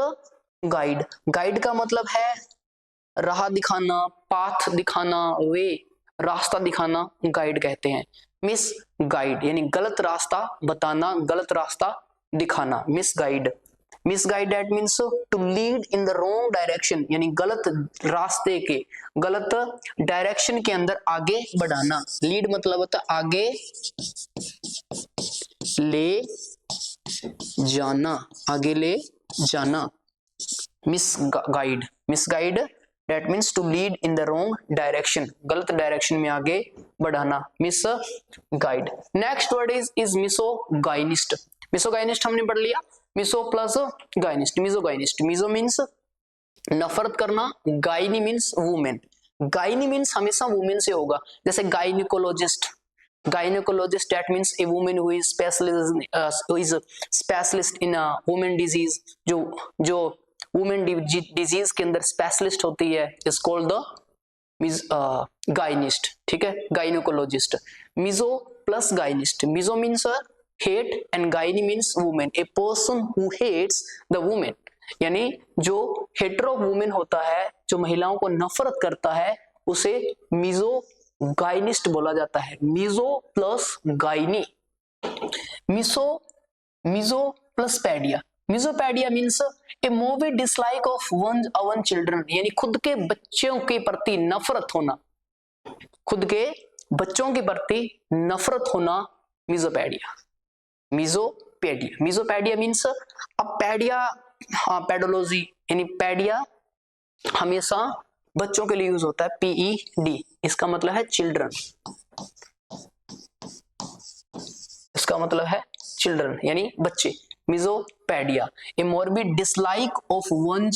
guide. Guide का मतलब है राह दिखाना, पाथ दिखाना, वे रास्ता दिखाना, गाइड कहते हैं. मिस गाइड यानी गलत रास्ता बताना, गलत रास्ता दिखाना. Misguide. Misguide that means to lead in the wrong direction यानी गलत रास्ते के, गलत डायरेक्शन के अंदर आगे बढ़ाना. लीड मतलब होता है आगे ले जाना, आगे ले जाना. Misguide. Misguide that means to lead in the wrong direction, गलत डायरेक्शन में आगे बढ़ाना. Misguide. Next word is misogynist. Misogynist हमने पढ़ लिया. Miso plus gynist. Misogynist. Miso means नफरत करना, gyne means women. Gyne means हमेशा वुमेन से होगा, जैसे gynaecologist. Gynaecologist that means a women who is specialist in women disease, जो वुमेन डिजीज के अंदर स्पेशलिस्ट होती है, इज कॉल्ड द गाइनिस्ट. ठीक है. Gynaecologist. Miso plus gynist. Miso means hate and gyne means woman, a person who hates the woman. यानी जो hetero women होता है, जो महिलाओं को नफरत करता है, उसे मिजोगाइनिस्ट बोला जाता है। Miso plus gyne, miso plus paedia. Misopaedia means a मोवी डिसलाइक ऑफ वन चिल्ड्रन, यानी खुद के बच्चों के प्रति नफरत होना, खुद के बच्चों के प्रति नफरत होना मिजोपैडिया। मिजोपैडिया, मिजोपैडिया मीन्स अब पैडिया, हाँ पेडोलॉजी, यानी पैडिया हमेशा बच्चों के लिए यूज होता है, PED, इसका मतलब है चिल्ड्रन, इसका मतलब है चिल्ड्रन यानी बच्चे। Misopaedia a morbid dislike of one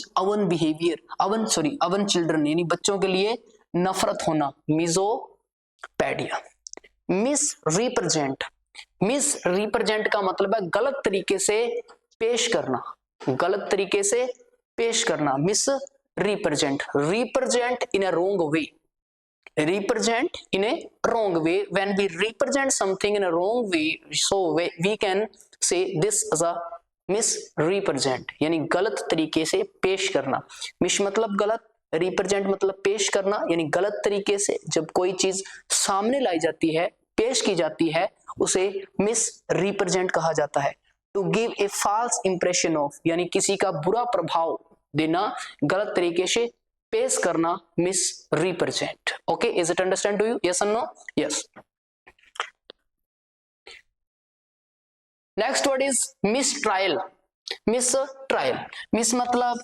behaviour, own children यानी बच्चों के लिए नफरत होना, misopaedia. Misrepresent, misrepresent का मतलब है गलत तरीके से पेश करना, गलत तरीके से पेश करना, miss represent. Represent in a wrong way, represent in a wrong way. When we represent something in a wrong way, so we can say this as a misrepresent, यानी गलत तरीके से पेश करना। मिस मतलब गलत, रिप्रेजेंट मतलब पेश करना, यानी गलत तरीके से जब कोई चीज सामने लाई जाती है, पेश की जाती है, उसे मिस रिप्रेजेंट कहा जाता है। To give a false impression of, यानी किसी का बुरा प्रभाव देना, गलत तरीके से पेश करना, misrepresent. Okay, is it understand to you? Yes और no? Yes. Next word is mistrial. Mistrial, mis मतलब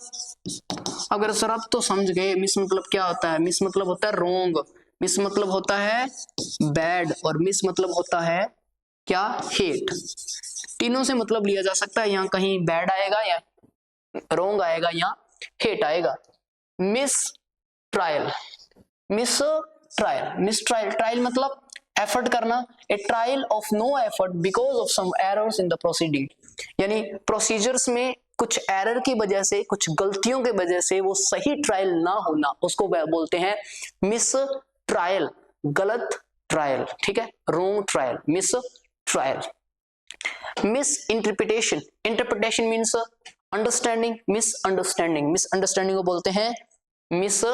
अगर सर आप तो समझ गए, मिस मतलब क्या होता है? मिस मतलब होता है रोंग, मिस मतलब होता है बैड, और मिस मतलब होता है क्या? हेट। तीनों से मतलब लिया जा सकता है, यहाँ कहीं बैड आएगा या रोंग आएगा या हेट आएगा। Mistrial, mistrial, mistrial, trial मतलब एफर्ट करना, a trial of no effort because of some errors in the proceeding, यानी प्रोसीजर्स में कुछ एरर की वजह से, कुछ गलतियों की वजह से वो सही ट्रायल ना होना, उसको बोलते हैं मिस ट्रायल, गलत ट्रायल, ठीक है, wrong trial, mistrial. Misinterpretation, interpretation means understanding, misunderstanding, misunderstanding को बोलते हैं miss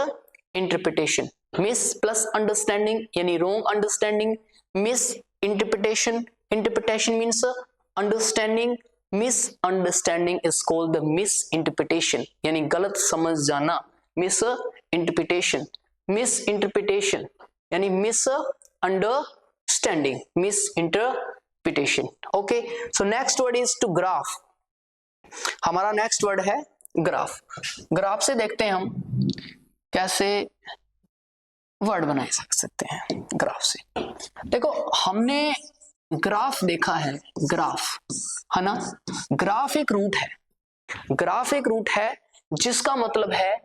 interpretation. Mis plus understanding यानी wrong understanding, misinterpretation, interpretation means understanding, misunderstanding is called the misinterpretation, यानी गलत समझ जाना, मिस इंटरप्रिटेशन। मिस इंटरप्रिटेशन यानी misunderstanding, misinterpretation. Okay, so next word is to graph. हमारा next word है graph. Graph से देखते हैं हम कैसे वर्ड बनाए सकते हैं ग्राफ से। देखो, हमने ग्राफ देखा है, ग्राफ है ना, ग्राफ एक रूट है, ग्राफ एक रूट है जिसका मतलब है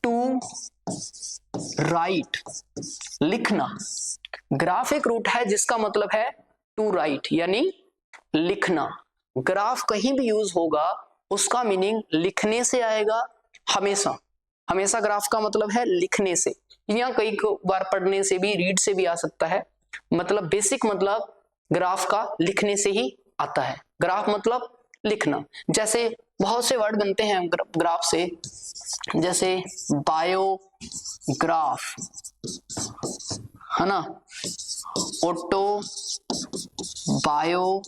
टू राइट, लिखना। ग्राफ एक रूट है जिसका मतलब है टू राइट यानी लिखना। ग्राफ कहीं भी यूज होगा उसका मीनिंग लिखने से आएगा, हमेशा, हमेशा ग्राफ का मतलब है लिखने से, या कई बार पढ़ने से भी, रीड से भी आ सकता है। मतलब बेसिक मतलब ग्राफ का लिखने से ही आता है। ग्राफ मतलब लिखना। जैसे बहुत से वर्ड बनते हैं ग्राफ से, जैसे बायोग्राफ है ना, ऑटो बायोग्राफ,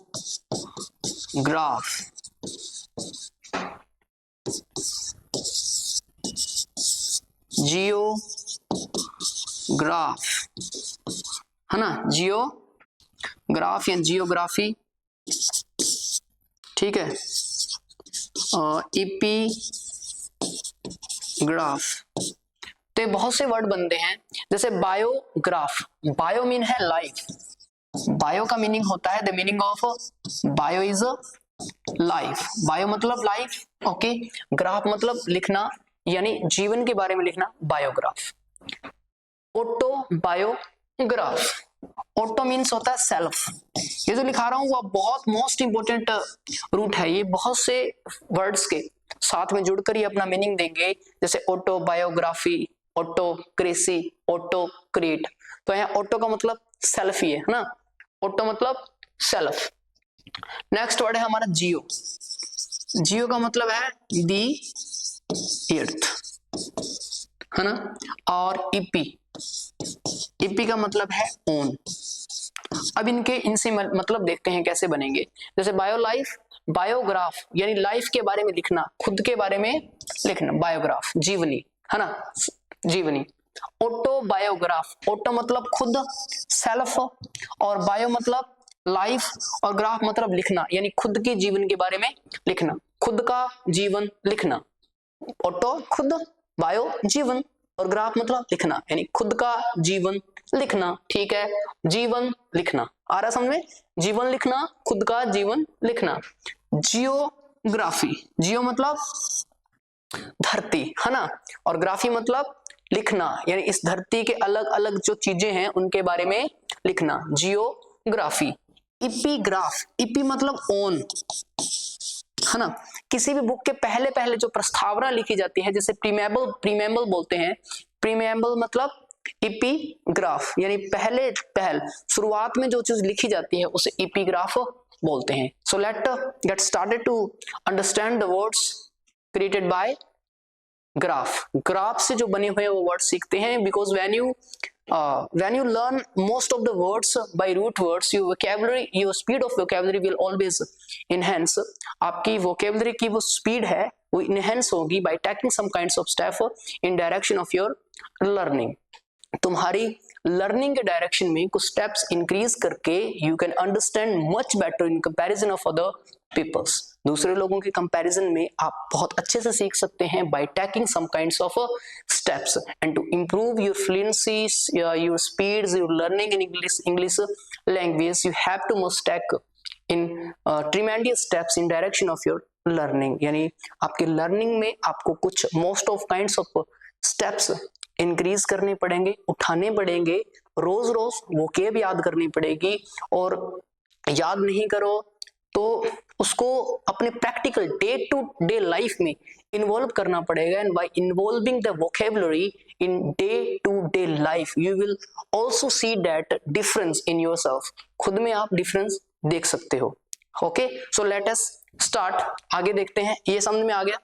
जियोग्राफ है ना, जियोग्राफ या जियोग्राफी, ठीक है, एपिग्राफ। तो बहुत से वर्ड बनते हैं। जैसे बायोग्राफ, बायो मीन है लाइफ, बायो का मीनिंग होता है, the meaning of bio is life, bio मतलब लाइफ, ओके। ग्राफ मतलब लिखना यानी जीवन के बारे में लिखना, biograph. Auto biograph, auto means होता है सेल्फ। ये जो लिखा रहा हूं वो बहुत मोस्ट इंपोर्टेंट रूट है, ये बहुत से वर्ड्स के साथ में जुड़कर ही अपना मीनिंग देंगे। जैसे ऑटो बायोग्राफी, ऑटोक्रेसी, ऑटोक्रेट। तो यहाँ ऑटो का मतलब सेल्फ ही है ना, ऑटो मतलब सेल्फ। नेक्स्ट वर्ड है हमारा जियो। जियो का मतलब है दी अर्थ, है ना। और ईपी, ईपी का मतलब है ओन। अब इनसे मतलब देखते हैं कैसे बनेंगे। जैसे बायो लाइफ, बायोग्राफ यानी लाइफ के बारे में लिखना, खुद के बारे में लिखना, बायोग्राफ जीवनी, है ना, जीवनी। ऑटोबायोग्राफ, ऑटो मतलब खुद, सेल्फ, और बायो मतलब लाइफ, और ग्राफ मतलब लिखना, यानी खुद के जीवन के बारे में लिखना, खुद का जीवन लिखना। ऑटो खुद, बायो जीवन, और ग्राफ मतलब लिखना, यानी खुद का जीवन लिखना। ठीक है, जीवन लिखना आ रहा समझ में, जीवन लिखना, खुद का जीवन लिखना। जियोग्राफी, जियो मतलब धरती, है ना, और ग्राफी मतलब लिखना, यानी इस धरती के अलग अलग जो चीजें हैं उनके बारे में लिखना, जियोग्राफी। इपीग्राफ, इपी मतलब ओन, है ना, किसी भी बुक के पहले पहले जो प्रस्तावना लिखी जाती है, जैसे प्रीमेबल, प्रीमेबल बोलते हैं, प्रीमेबल मतलब इपीग्राफ, यानी पहले पहल शुरुआत में जो चीज लिखी जाती है उसे इपीग्राफ बोलते हैं। So let get started to understand the words created by graph. Graph से जो बने हुए वो वर्ड सीखते हैं, because when you learn most of the words by root words, your vocabulary, your speed of vocabulary will always enhance. आपकी vocabulary की वो speed है वो enhance होगी by taking some kinds of step in direction of your learning. तुम्हारी learning के direction में कुछ स्टेप्स इंक्रीज करके you can understand much better in comparison of other peoples. दूसरे लोगों के कंपैरिजन में आप बहुत अच्छे से सीख सकते हैं by taking some kinds of steps, and to improve your fluency, your speeds, your learning in English language, you have to must take in tremendous steps in direction of your learning. यानी आपके learning में आपको कुछ most of kinds of steps increase करने पड़ेंगे, उठाने पड़ेंगे, रोज रोज vocab याद करनी पड़ेगी, और याद नहीं करो तो उसको अपने practical day to day life में इन्वॉल्व करना पड़ेगा। And by involving the vocabulary in day to day life you will also see that difference in yourself, खुद में आप डिफरेंस देख सकते हो। Okay, so let us start, आगे देखते हैं। ये समझ में आ गया?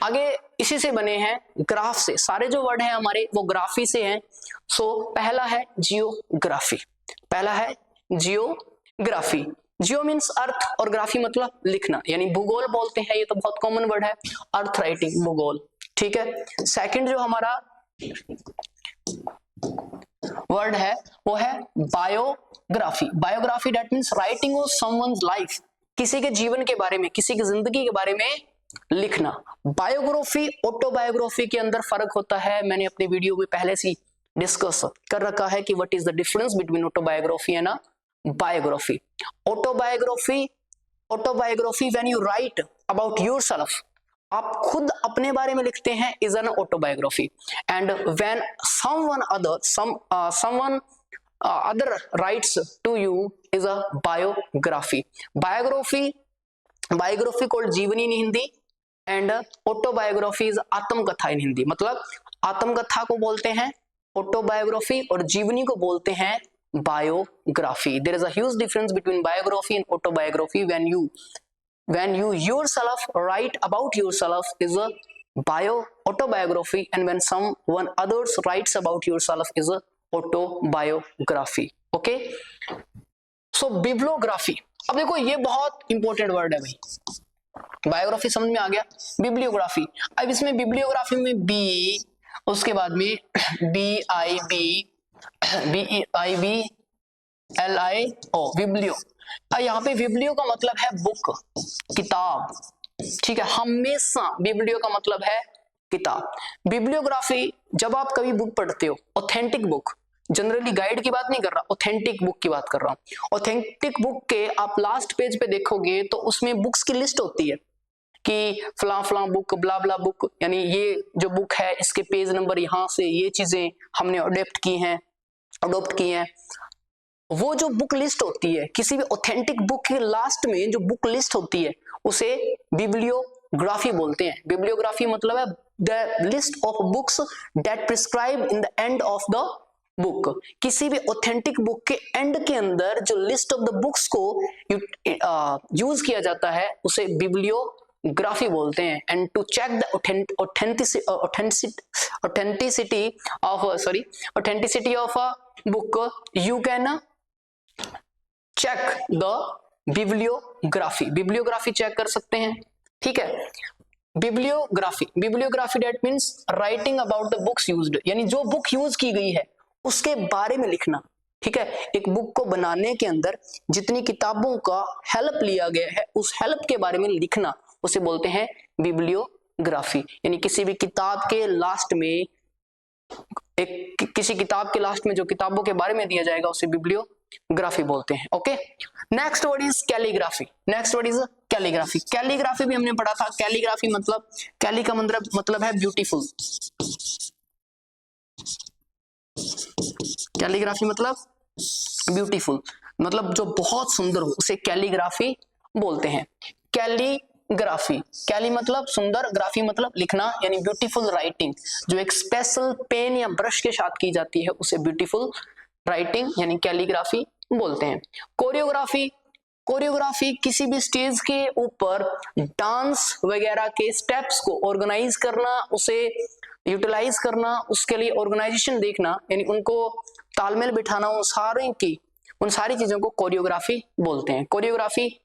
आगे इसी से बने हैं ग्राफ से, सारे जो वर्ड हैं हमारे वो ग्राफी से हैं। सो पहला है जियोग्राफी, पहला है जियोग्राफी। जियो मीन्स अर्थ और ग्राफी मतलब लिखना, यानी भूगोल बोलते हैं, ये तो बहुत कॉमन वर्ड है, अर्थ राइटिंग, भूगोल। ठीक है, सेकंड जो हमारा वर्ड है वो है biography. Biography that means writing of someone's life, किसी के जीवन के बारे में, किसी की जिंदगी के बारे में लिखना। बायोग्राफी ऑटोबायोग्राफी के अंदर फर्क होता है, मैंने अपने वीडियो में पहले से डिस्कस कर रखा है कि what is the difference between autobiography and biography. Autobiography, autobiography when you write about yourself, आप खुद अपने बारे में लिखते हैं, is an autobiography. And when someone other writes to you is a biography. Biography called जीवनी in Hindi, and autobiography is आत्मकथा in Hindi. मतलब आत्मकथा को बोलते हैं ऑटोबायोग्राफी और जीवनी को बोलते हैं biography. There is a huge difference between biography and autobiography. when you yourself write about yourself is a autobiography, and when someone others writes about yourself is a autobiography. Okay, so bibliography, अब देखो ये बहुत important word है भाई। Biography समझ में आ गया, bibliography. अब इसमें बिब्लियोग्राफी में बी, उसके बाद में BIBLIO, विब्लियो। यहाँ पे विब्लियो का मतलब है बुक, किताब। ठीक है, हमेशा विब्लियो का मतलब है किताब। बिब्लियोग्राफी, जब आप कभी बुक पढ़ते हो, ऑथेंटिक बुक, जनरली गाइड की बात नहीं कर रहा, ऑथेंटिक बुक की बात कर रहा हूँ। ऑथेंटिक बुक के आप लास्ट पेज पे देखोगे तो उसमें बुक्स की लिस्ट होती है कि फला फला बुक, ब्ला ब्ला बुक, यानी ये जो बुक है इसके पेज नंबर यहाँ से ये चीजें हमने अडोप्ट की हैं। वो जो बुक लिस्ट होती है, किसी भी ऑथेंटिक बुक के लास्ट में जो बुक लिस्ट होती है उसे बिब्लियोग्राफी बोलते हैं। बिब्लियोग्राफी मतलब है the list of books that prescribe in the end of the book, किसी भी ऑथेंटिक बुक के एंड के अंदर जो लिस्ट ऑफ द बुक्स को यूज किया जाता है उसे बिब्लियोग्राफी बोलते हैं। And to check the authenticity of a book you can check the bibliography check कर सकते हैं। ठीक है, bibliography that means writing about the books used, यानी जो बुक यूज की गई है उसके बारे में लिखना। ठीक है, एक बुक को बनाने के अंदर जितनी किताबों का हेल्प लिया गया है उस हेल्प के बारे में लिखना, उसे बोलते हैं बिब्लियोग्राफी। यानी किसी भी किताब के लास्ट में किसी किताब के लास्ट में जो किताबों के बारे में दिया जाएगा उसे बिब्लियोग्राफी बोलते हैं। Okay, next word is calligraphy. Calligraphy भी हमने पढ़ा था। कैलीग्राफी मतलब, कैली का मतलब है ब्यूटीफुल। कैलीग्राफी मतलब ब्यूटीफुल, मतलब जो बहुत सुंदर हो उसे कैलीग्राफी बोलते हैं। कैली मतलब सुंदर, ग्राफी मतलब लिखना, यानी ब्यूटीफुल राइटिंग जो एक स्पेशल पेन या ब्रश के साथ की जाती है उसे ब्यूटीफुल राइटिंग यानी कैलीग्राफी बोलते हैं। कोरियोग्राफी किसी भी स्टेज के ऊपर डांस वगैरह के स्टेप्स को ऑर्गेनाइज करना, उसे यूटिलाइज करना, उसके लिए ऑर्गेनाइजेशन देखना, यानी उनको तालमेल बिठाना, उन सारी चीजों को कोरियोग्राफी बोलते हैं। कोरियोग्राफी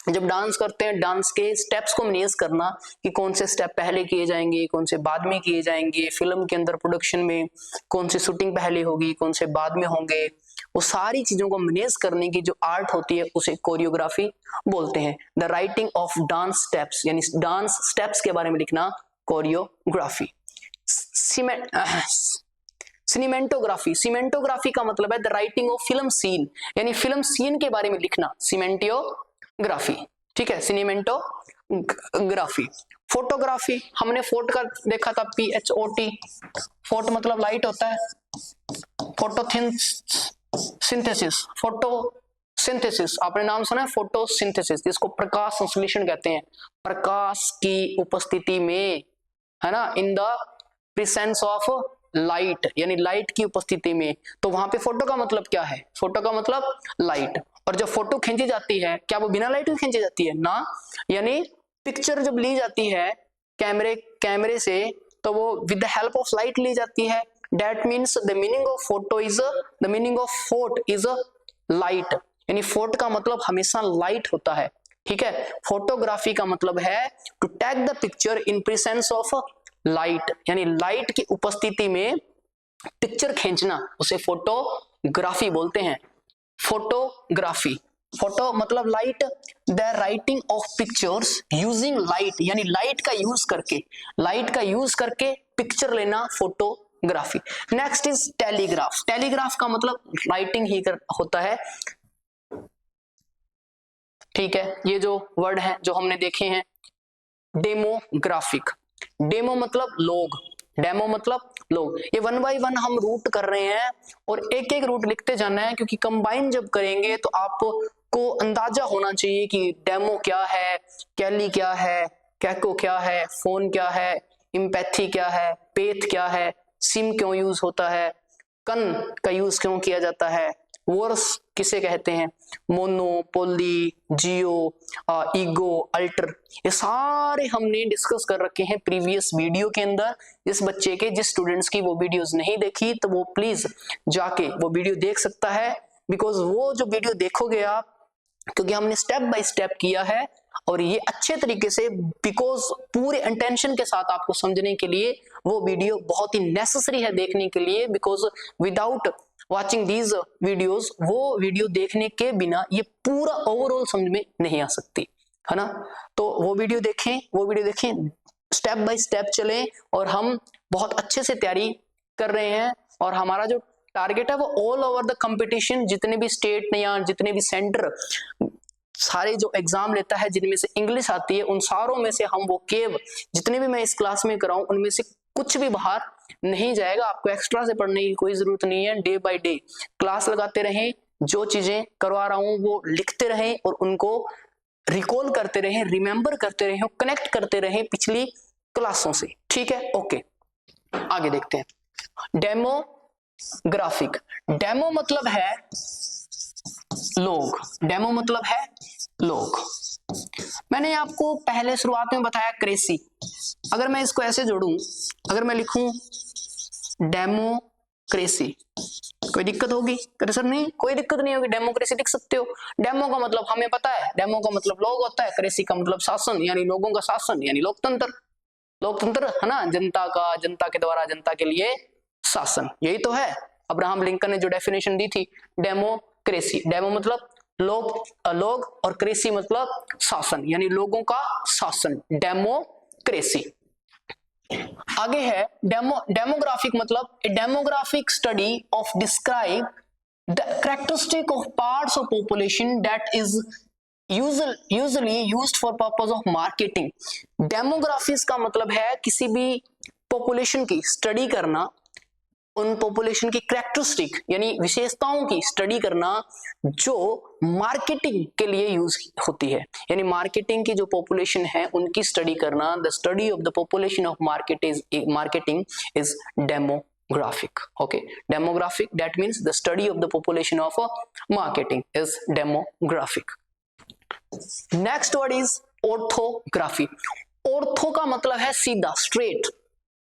जब डांस करते हैं, डांस के स्टेप्स को मैनेज करना कि कौन से स्टेप पहले किए जाएंगे, कौन से बाद में किए जाएंगे, फिल्म के अंदर प्रोडक्शन में कौन सी शूटिंग पहले होगी, कौन से बाद में होंगे, वो सारी चीजों को मैनेज करने की जो आर्ट होती है उसे कोरियोग्राफी बोलते हैं। The writing of dance steps, यानी डांस स्टेप्स के बारे में लिखना कोरियोग्राफी। सिनेमेटोग्राफी का मतलब है the writing of film scene, यानी फिल्म सीन के बारे में लिखना, सिनेमेटोग्राफी। ठीक है, सिनेमेटोग्राफी। फोटोग्राफी हमने फोट का देखा था, PHOT, फोट मतलब लाइट होता है। फोटोसिंथेसिस आपने नाम सुना है, फोटोसिंथेसिस, जिसको प्रकाश संश्लेषण कहते हैं। प्रकाश की उपस्थिति में, है ना, in the presence of light, यानी लाइट की उपस्थिति में। तो वहां पे फोटो का मतलब क्या है? फोटो का मतलब लाइट। और जब फोटो खींची जाती है, क्या वो बिना लाइट के खींची जाती है? ना, यानी पिक्चर जब ली जाती है कैमरे से, तो वो with the help of light ली जाती है। That means the meaning of fort is a light, यानी फोट का मतलब हमेशा लाइट होता है। ठीक है, फोटोग्राफी का मतलब है to take the picture in presence of light, यानी लाइट की उपस्थिति में पिक्चर खींचना, उसे फोटोग्राफी बोलते हैं। फोटो मतलब light. The writing of pictures using light, यानी लाइट का यूज करके पिक्चर लेना photography. Next is telegraph. Telegraph का मतलब राइटिंग ही होता है। ठीक है, ये जो वर्ड है जो हमने देखे हैं, डेमोग्राफिक। डेमो मतलब लोग, ये 1 बाय 1 हम रूट कर रहे हैं और एक एक रूट लिखते जाना है, क्योंकि कंबाइन जब करेंगे तो आपको अंदाजा होना चाहिए कि डेमो क्या है, कैली क्या है, कैको क्या है, फोन क्या है, इम्पैथी क्या है, पेथ क्या है, सिम क्यों यूज होता है, कन का यूज क्यों किया जाता है, वर्स किसे कहते हैं, मोनो, पोली, जियो, ईगो, अल्टर, ये सारे हमने डिस्कस कर रखे हैं प्रीवियस वीडियो के अंदर। जिस स्टूडेंट्स की वो वीडियोस नहीं देखी तो वो प्लीज जाके वो वीडियो देख सकता है, बिकॉज वो जो वीडियो देखोगे आप, क्योंकि हमने स्टेप बाय स्टेप किया है और ये अच्छे तरीके से, बिकॉज पूरे इंटेंशन के साथ आपको समझने के लिए वो वीडियो बहुत ही नेसेसरी है देखने के लिए, because without watching these videos, वो वीडियो देखने के बिना ये पूरा ओवरऑल समझ में नहीं आ सकती, है ना। तो वो वीडियो देखें, स्टेप बाय स्टेप चलें, और हम बहुत अच्छे से तैयारी कर रहे हैं। और हमारा जो टारगेट है वो ऑल ओवर द कंपटीशन, जितने भी स्टेट या जितने भी सेंटर सारे जो एग्जाम लेता है जिनमें से इंग्लिश आती है, उन सारों में से हम वो जितने भी मैं इस क्लास में कराऊं उनमें से कुछ भी बाहर नहीं जाएगा। आपको एक्स्ट्रा से पढ़ने की कोई जरूरत नहीं है। डे बाय डे क्लास लगाते रहें, जो चीजें करवा रहा हूं वो लिखते रहें और उनको रिकॉल करते रहें, रिमेंबर करते रहें, कनेक्ट करते रहें पिछली क्लासों से। ठीक है, ओके, आगे देखते हैं। ग्राफिक। डेमो मतलब है लोग, डेमो मतलब है लोग। मैंने आपको पहले शुरुआत में बताया क्रेसी। अगर मैं इसको ऐसे जोड़ूं, अगर मैं लिखूं डेमोक्रेसी, कोई दिक्कत होगी? कहते सर नहीं, कोई दिक्कत नहीं होगी, डेमोक्रेसी लिख सकते हो। डेमो का मतलब हमें पता है, डेमो का मतलब लोग होता है, क्रेसी का मतलब शासन, यानी लोगों का शासन, यानी लोकतंत्र। लोकतंत्र है ना, जनता का, जनता के द्वारा जनता के लिए शासन, यही तो है। अब्राहम लिंकन ने जो डेफिनेशन दी थी डेमोक्रेसी, डेमो मतलब लोग और क्रेसी मतलब शासन, यानी लोगों का शासन, डेमोक्रेसी। आगे है डेमोग्राफिक मतलब a demographic study of describe the characteristic of parts of population that is usually used for purpose of marketing। Demographics का मतलब है किसी भी पॉपुलेशन की स्टडी करना, उन पॉपुलेशन की कैरेक्टरिस्टिक यानी विशेषताओं की स्टडी करना जो मार्केटिंग के लिए यूज होती है, यानी मार्केटिंग की जो पॉपुलेशन है उनकी स्टडी करना। The study of the population of marketing is demographic. Okay, demographic that means the study of the population of marketing is demographic. Next word is orthography. Ortho का मतलब है सीधा, स्ट्रेट,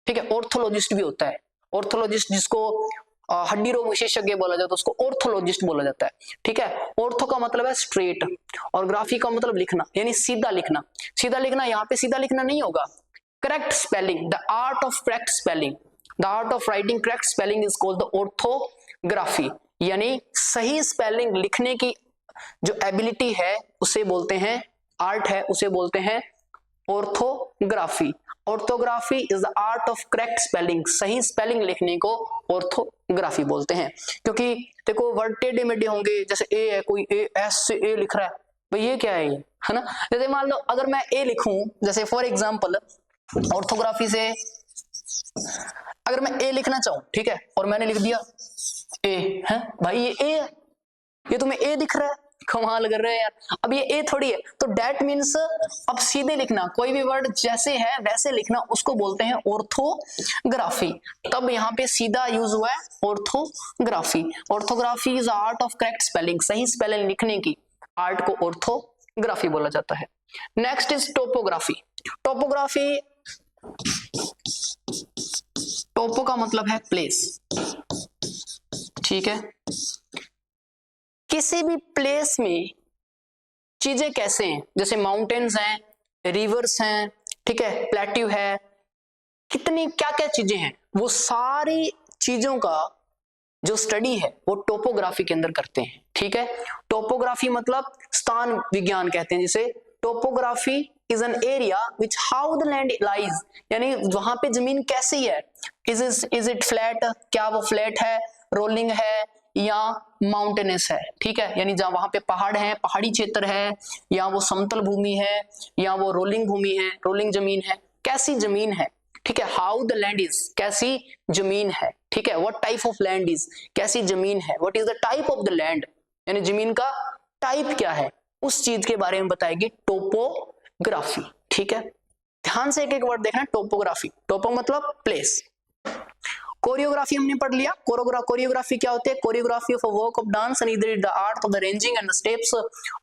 ठीक है। ऑर्थोलॉजिस्ट भी होता है, ऑर्थोलॉजिस्ट जिसको हड्डी रोग विशेषज्ञ बोला जाता है उसको ऑर्थोलॉजिस्ट बोला जाता है, ठीक है। ऑर्थो का मतलब है स्ट्रेट और ग्राफी का मतलब लिखना, यानी सीधा लिखना। सीधा लिखना, यहाँ पे सीधा लिखना नहीं होगा, correct spelling, the art of correct spelling, the art of writing correct spelling is called the orthography, यानी सही स्पेलिंग लिखने की जो एबिलिटी है उसे बोलते हैं, आर्ट है उसे बोलते हैं orthography. Orthography is the art of correct spelling, सही स्पेलिंग लिखने को ऑर्थोग्राफी बोलते हैं। क्योंकि देखो वर्ड टेढ़े मेढ़े होंगे, जैसे ए है, कोई ए एस से ए लिख रहा है, भाई ये क्या है ये, है ना। जैसे मान लो अगर मैं ए लिखूं, जैसे फॉर एग्जांपल ऑर्थोग्राफी से अगर मैं ए लिखना चाहूं, ठीक है, और मैंने लिख दिया ए, है भाई ये ए है, ये तुम्हें ए दिख रहा है, कमाल कर रहे हैं यार। अब ये ए थोड़ी है, तो डेट मीन्स अब सीधे लिखना, कोई भी वर्ड जैसे है वैसे लिखना, उसको बोलते हैं ऑर्थोग्राफी। तब यहाँ पे सीधा यूज हुआ है orthography. Orthography is art of correct spelling, सही स्पेलिंग लिखने की आर्ट को ऑर्थोग्राफी बोला जाता है। Next is topography. टोपोग्राफी, टोपो का मतलब है प्लेस, ठीक है। किसी भी प्लेस में चीजें कैसे हैं, जैसे माउंटेन्स हैं, रिवर्स हैं, ठीक है, प्लेट्यू है, कितनी क्या क्या चीजें हैं, वो सारी चीजों का जो स्टडी है वो टोपोग्राफी के अंदर करते हैं, ठीक है। टोपोग्राफी मतलब स्थान विज्ञान कहते हैं जिसे। Topography is an area which how the land lies, यानी वहां पे जमीन कैसी है, इज इट फ्लैट, क्या वो फ्लैट है, रोलिंग है या माउंटेनस है, ठीक है, यानी जहां वहां पे पहाड़ है, पहाड़ी क्षेत्र है, या वो समतल भूमि है, या वो रोलिंग भूमि है, रोलिंग जमीन है, कैसी जमीन है, ठीक है। हाउ द लैंड इज, कैसी जमीन है, ठीक है। What type of land is, कैसी जमीन है। What is the type of the land, यानी जमीन का टाइप क्या है, उस चीज के बारे में बताएगी टोपोग्राफी, ठीक है। ध्यान से एक एक वर्ड देखना, टोपोग्राफी, टोपो मतलब प्लेस। कोरियोग्राफी हमने पढ़ लिया। कोरियोग्राफी क्या होती है, choreography of a work of dance and either the art of the arranging and the steps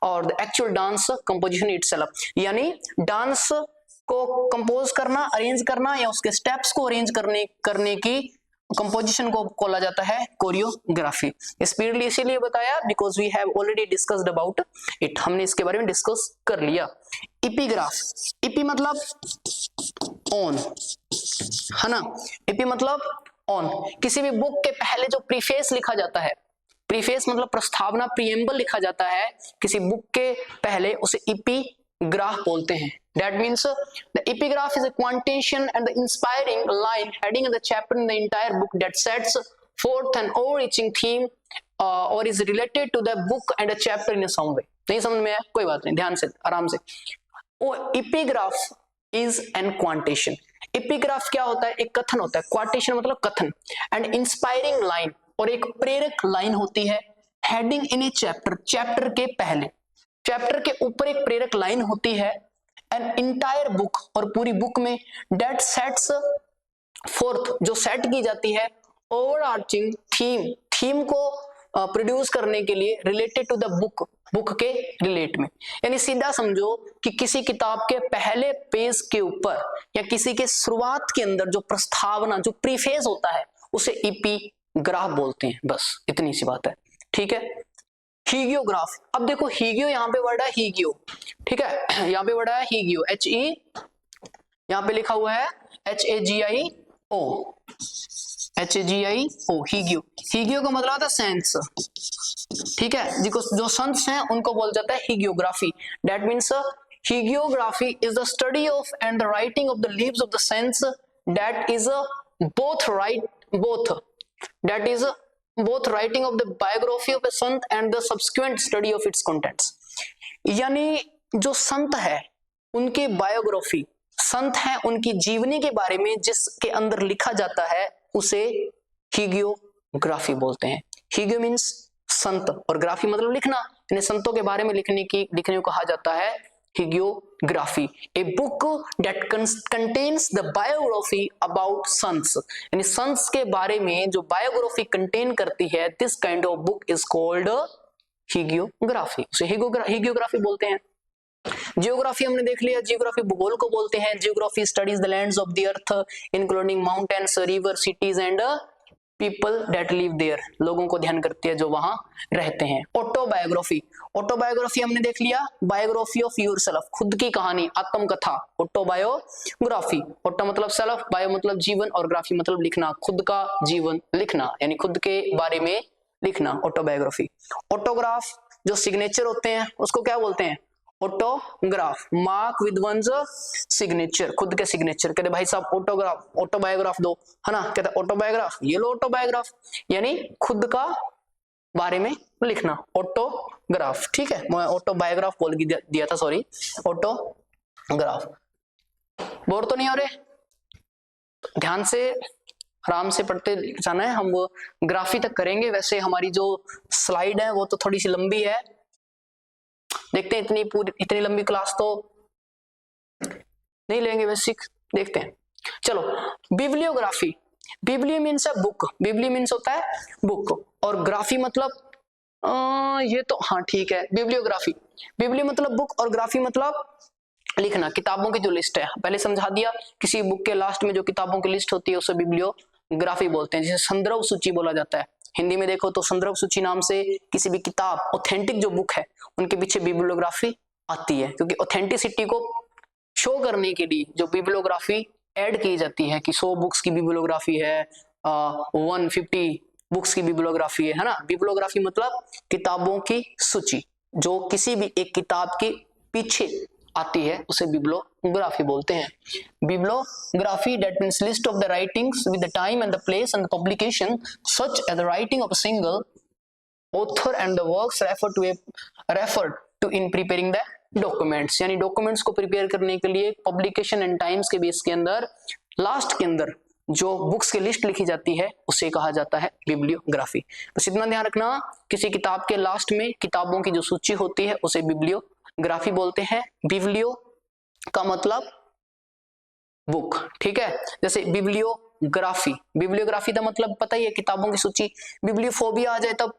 or the actual dance composition itself, यानी डांस को कंपोज करना, अरेंज करना, या उसके स्टेप्स को अरेंज करने की कंपोजिशन को बोला जाता है कोरियोग्राफी। स्पीडली इसीलिए बताया because we have already discussed about it, हमने इसके बारे में डिस्कस कर लिया। इपिग्राफ, इपी मतलब ऑन, है ना, इपी मतलब ऑन। किसी भी बुक के पहले जो प्रीफेस लिखा जाता है, प्रीफेस मतलब प्रस्तावना, प्रीएम्बल लिखा जाता है किसी बुक के पहले, उसे इपिग्राफ बोलते हैं। That means the epigraph is a quotation and the inspiring line heading the chapter in the entire book that sets forth an overarching theme or is related to the book and a chapter in some way। नहीं समझ में आया, कोई बात नहीं, ध्यान से आराम से। वो epigraph is an quotation। epigraph क्या होता है, एक कथन होता है, quotation मतलब कथन, and inspiring line, और एक प्रेरक लाइन होती है, heading in a chapter, chapter के पहले, चैप्टर के ऊपर एक प्रेरक लाइन होती है, एन इंटायर बुक, और पूरी बुक में, डेट सेट्स फोर्थ, जो सेट की जाती है, ओवरआर्चिंग थीम, थीम को प्रोड्यूस करने के लिए related to the book, book के रिलेट में, यानी सीधा समझो कि किसी किताब के पहले पेज के ऊपर या किसी के शुरुआत के अंदर जो प्रस्तावना, जो प्रीफेस होता है, उसे एपिग्राफ बोलते हैं। बस इतनी सी बात है, ठीक है। हीगियोग्राफ, अब देखो हीगियो, यहाँ पे वर्ड है हीगियो, ठीक है, यहाँ पे वर्ड है हीगियो, यहाँ पे लिखा हुआ है HAGIO, हीगियो। हीगियो का मतलब आता है सेंस, ठीक है, जिसको जो संत हैं उनको बोल जाता है hagiography. That means hagiography is the study of and the writing of the lives of the saints that is both writing of the biography of a sant and the subsequent study of its contents। यानी जो संत है उनकी biography, संत है उनकी जीवनी के बारे में जिसके अंदर लिखा जाता है, उसे हीगियोग्राफी बोलते हैं। हीगियो मीन्स संत और ग्राफी मतलब लिखना, यानी संतों के बारे में लिखने को कहा जाता है hagiography. A book that contains the biography about saints, यानी संट्स के बारे में जो बायोग्राफी कंटेन करती है, this kind of book is called hagiography, उसे हीगियोग्राफी बोलते हैं। जियोग्राफी हमने देख लिया, जियोग्राफी भूगोल को बोलते हैं। Geography studies the lands of the earth including mountains, river, cities and people that live there, लोगों को ध्यान करती है जो वहां रहते हैं। ऑटोबायोग्राफी, ऑटोबायोग्राफी हमने देख लिया, बायोग्राफी ऑफ योरसेल्फ, खुद की कहानी, आत्मकथा, ऑटोबायोग्राफी। ऑटो मतलब सेल्फ, बायो मतलब जीवन और ग्राफी मतलब लिखना, खुद का जीवन लिखना, यानी खुद के बारे में लिखना, ऑटोबायोग्राफी। ऑटोग्राफ जो सिग्नेचर होते हैं उसको क्या बोलते हैं? Autograph, mark with one's signature, खुद के सिग्नेचर। कहते भाई साहब ऑटोग्राफ, ऑटोबायोग्राफ दो, है ना, कहते ऑटोबायोग्राफ, ये लो ऑटोबायोग्राफ, यानी खुद का बारे में लिखना, ऑटोग्राफ, ठीक है। मैं ऑटोबायोग्राफ बोल दिया था, सॉरी, ऑटोग्राफ। बोर तो नहीं हो रहे? ध्यान से आराम से पढ़ते जाना है, हम वो ग्राफी तक करेंगे। वैसे हमारी जो स्लाइड है वो तो थोड़ी सी लंबी है, देखते हैं इतनी लंबी क्लास तो नहीं लेंगे, बेसिक देखते हैं। चलो, बिब्लियोग्राफी, बिब्लियो मीन्स है बुक, बिब्ली मीन्स होता है बुक, और ग्राफी मतलब ये तो हाँ ठीक है, बिब्लियोग्राफी, बिब्ली मतलब बुक और ग्राफी मतलब लिखना, किताबों की जो लिस्ट है, पहले समझा दिया। किसी बुक के लास्ट में जो किताबों की लिस्ट होती है उसे बिब्लियोग्राफी बोलते हैं, जिसे संदर्भ सूची बोला जाता है। हिंदी में देखो तो संदर्भ सूची नाम से किसी भी किताब, ऑथेंटिक जो बुक है उनके पीछे बिब्लियोग्राफी आती है, क्योंकि ऑथेंटिसिटी को शो करने के लिए जो बिब्लियोग्राफी ऐड की जाती है कि 100 बुक्स की बिब्लियोग्राफी है, 150 बुक्स की बिब्लियोग्राफी है ना। बिब्लियोग्राफी मतलब किताबों की सूची जो किसी भी एक किताब के पीछे आती है, उसे बिब्लियोग्राफी बोलते हैं। Bibliography that means list of the writings with the time and the place and the publication such as the writing of a single author and the works referred to in preparing the documents, यानी documents को prepare करने के लिए publication and times के base के अंदर last के अंदर जो बुक्स की लिस्ट लिखी जाती है उसे कहा जाता है बिब्लियोग्राफी। बस इतना ध्यान रखना, किसी किताब के लास्ट में किताबों की जो सूची होती है उसे बिब्लियोग्राफी बोलते हैं। बिब्लियो का मतलब बुक, ठीक है। जैसे बिब्लियोग्राफी, बिब्लियोग्राफी का मतलब पता ही है, किताबों की सूची। बिब्लियोफोबिया आ जाए तब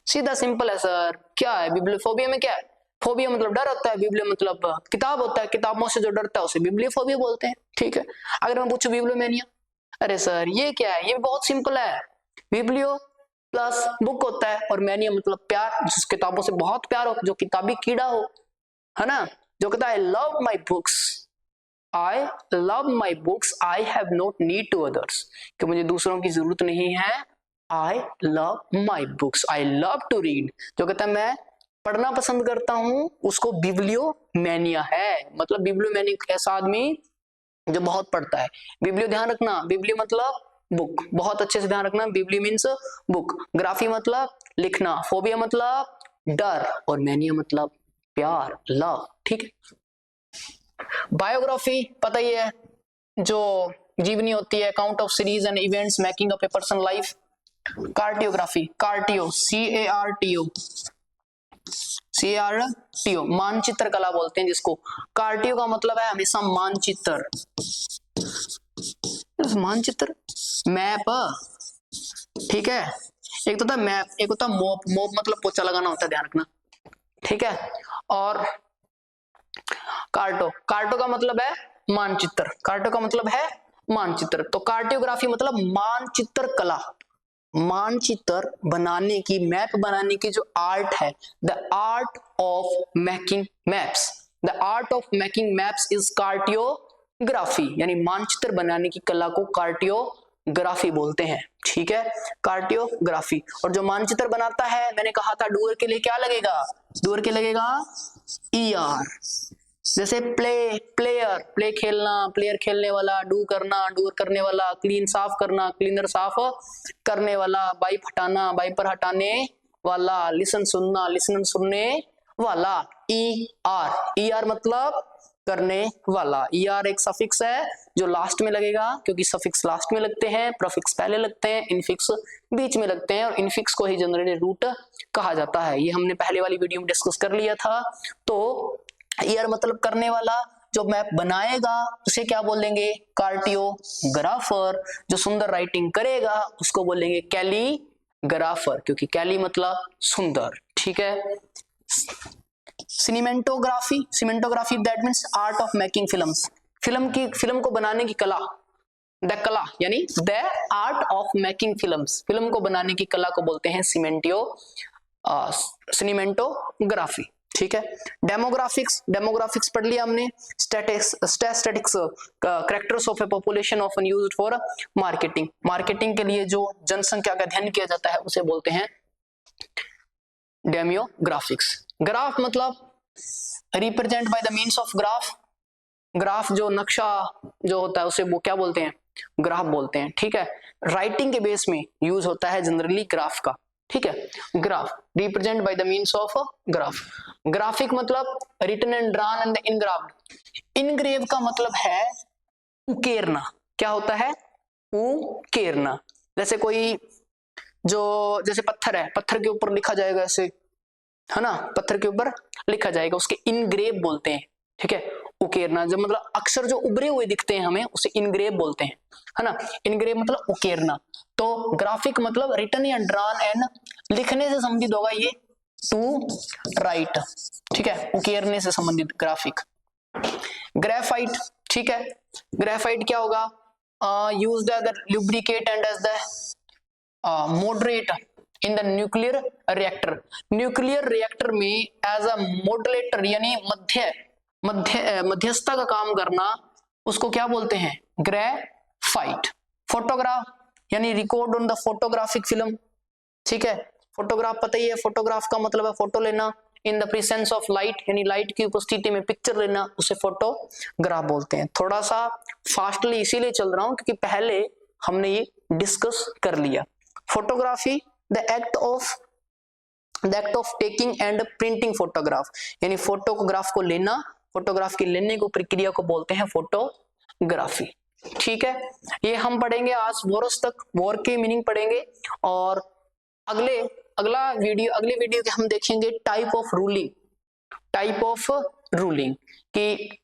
सीधा सिंपल है सर, क्या है बिब्लियोफोबिया में? क्या है? फोबिया मतलब डर होता है, बिब्लियो मतलब किताब होता है, किताबों से जो डरता है उसे बिब्लियोफोबिया बोलते हैं, ठीक है। अगर मैं पूछूं बिब्लियोमेनिया, अरे सर ये क्या है? ये बहुत सिंपल है, बिब्लियो प्लस बुक होता है और मैनिया मतलब प्यार, जिस किताबों से बहुत प्यार हो, जो किताबी कीड़ा हो, है ना, जो कहता है I love my books, I love my books, I have not need to others, कि मुझे दूसरों की जरूरत नहीं है। I love my books, I love to read, जो कहता है मैं पढ़ना पसंद करता हूं, उसको बिब्लियोमेनिया है। मतलब बिब्लियोमेनिया ऐसा आदमी जो बहुत पढ़ता है। बिब्लियो ध्यान रखना, बिब्लियो मतलब बुक, बहुत अच्छे से ध्यान रखना। बिब्लियो मीन्स बुक, ग्राफी मतलब लिखना, फोबिया मतलब डर और मैनिया मतलब प्यार, लव, ठीक है। बायोग्राफी पता ही है, जो जीवनी होती है, account of series and events making up a person life. Cartography, carto CARTO, मानचित्र कला बोलते हैं जिसको। कार्टियो का मतलब है हमेशा मानचित्र, मानचित्र, मैप, ठीक है। एक तो होता है मैप, एक होता है मोप। मोप मतलब पोछा लगाना होता है, ध्यान रखना, ठीक है। और कार्टो, कार्टो का मतलब है मानचित्र, कार्टो का मतलब है मानचित्र। तो कार्टोग्राफी मतलब मानचित्र कला, मानचित्र बनाने की, मैप बनाने की जो आर्ट है, the art of making maps, the art of making maps is cartography, यानी मानचित्र बनाने की कला को कार्टियोग्राफी बोलते हैं, ठीक है, कार्टियोग्राफी। और जो मानचित्र बनाता है, मैंने कहा था डूअर के लिए क्या लगेगा, डूअर के लगेगा ER। जैसे प्ले, प्लेयर, प्ले खेलना, प्लेयर खेलने वाला, डू करना, डूअर करने वाला, क्लीन साफ करना, क्लीनर साफ करने वाला, वाइप हटाना, वाइपर हटाने वाला, लिसन सुनना, लिसनर सुनने वाला। ER मतलब करने वाला। ER एक सफिक्स है जो लास्ट में लगेगा, क्योंकि सफिक्स लास्ट में लगते हैं, प्रीफिक्स पहले लगते हैं, इनफिक्स बीच में लगते हैं, और इनफिक्स को ही जनरली रूट कहा जाता है। ये हमने पहले वाली वीडियो में डिस्कस कर लिया था। तो ER मतलब करने वाला, जो मैप बनाएगा उसे क्या बोलेंगे, कार्टियोग्राफर। जो सुंदर राइटिंग करेगा उसको बोलेंगे कैलीग्राफर, क्योंकि कैली मतलब सुंदर, ठीक है। Cinematography, cinematography that means art of making films, film को बनाने की कला, द कला यानी the art of making films, film को बनाने की कला को बोलते हैं सिनेमेटोग्राफी, ठीक है। डेमोग्राफिक्स, डेमोग्राफिक्स पढ़ लिया हमने। Statistics, characters of A population often used for marketing, marketing के लिए जो जनसंख्या का अध्ययन किया जाता है उसे बोलते हैं डेमोग्राफिक्स। ग्राफ मतलब represent by the means of graph, graph जो नक्शा जो होता है उसे वो क्या बोलते हैं, ग्राफ बोलते हैं, ठीक है। राइटिंग के बेस में यूज होता है जनरली ग्राफ का, ठीक है। Graph represent by the means of graph. Graphic मतलब written and drawn and engraved. Engrave का मतलब है उकेरना, क्या होता है, उकेरना। जैसे कोई जो, जैसे पत्थर है, पत्थर के ऊपर लिखा जाएगा ऐसे, है ना, पत्थर के ऊपर लिखा जाएगा, उसके इनग्रेव बोलते हैं, ठीक है। उकेरना जब मतलब अक्षर जो उभरे हुए दिखते हैं हमें, उसे इनग्रेव बोलते हैं, है ना। इनग्रेव मतलब उकेरना। तो ग्राफिक मतलब रिटन या ड्रॉन एंड, लिखने से संबंधित होगा ये, टू राइट, ठीक है, उकेरने से संबंधित ग्राफिक। ग्रेफाइट, ठीक है, ग्रेफाइट क्या होगा, used as the lubricate and as the moderate in the nuclear reactor, nuclear reactor में एज अ मॉडरेटर यानी मध्यस्थता का काम करना, उसको क्या बोलते हैं, ग्रेफाइट। फोटोग्राफ यानी record on the photographic film, ठीक है। फोटोग्राफ पता ही है, फोटोग्राफ का मतलब है फोटो लेना, in the presence of light यानी लाइट की उपस्थिति में पिक्चर लेना, उसे फोटोग्राफ बोलते हैं। थोड़ा सा फास्टली इसीलिए चल रहा हूं क्योंकि पहले हमने ये डिस्कस कर लिया। Photography the act of taking and printing photograph, यानी फोटोग्राफ को लेना, फोटोग्राफ की लेने को प्रक्रिया को बोलते हैं फोटोग्राफी, ठीक है। ये हम पढ़ेंगे आज वोरस तक, वोर के मीनिंग पढ़ेंगे। और अगले वीडियो के हम देखेंगे type of ruling, type of ruling कि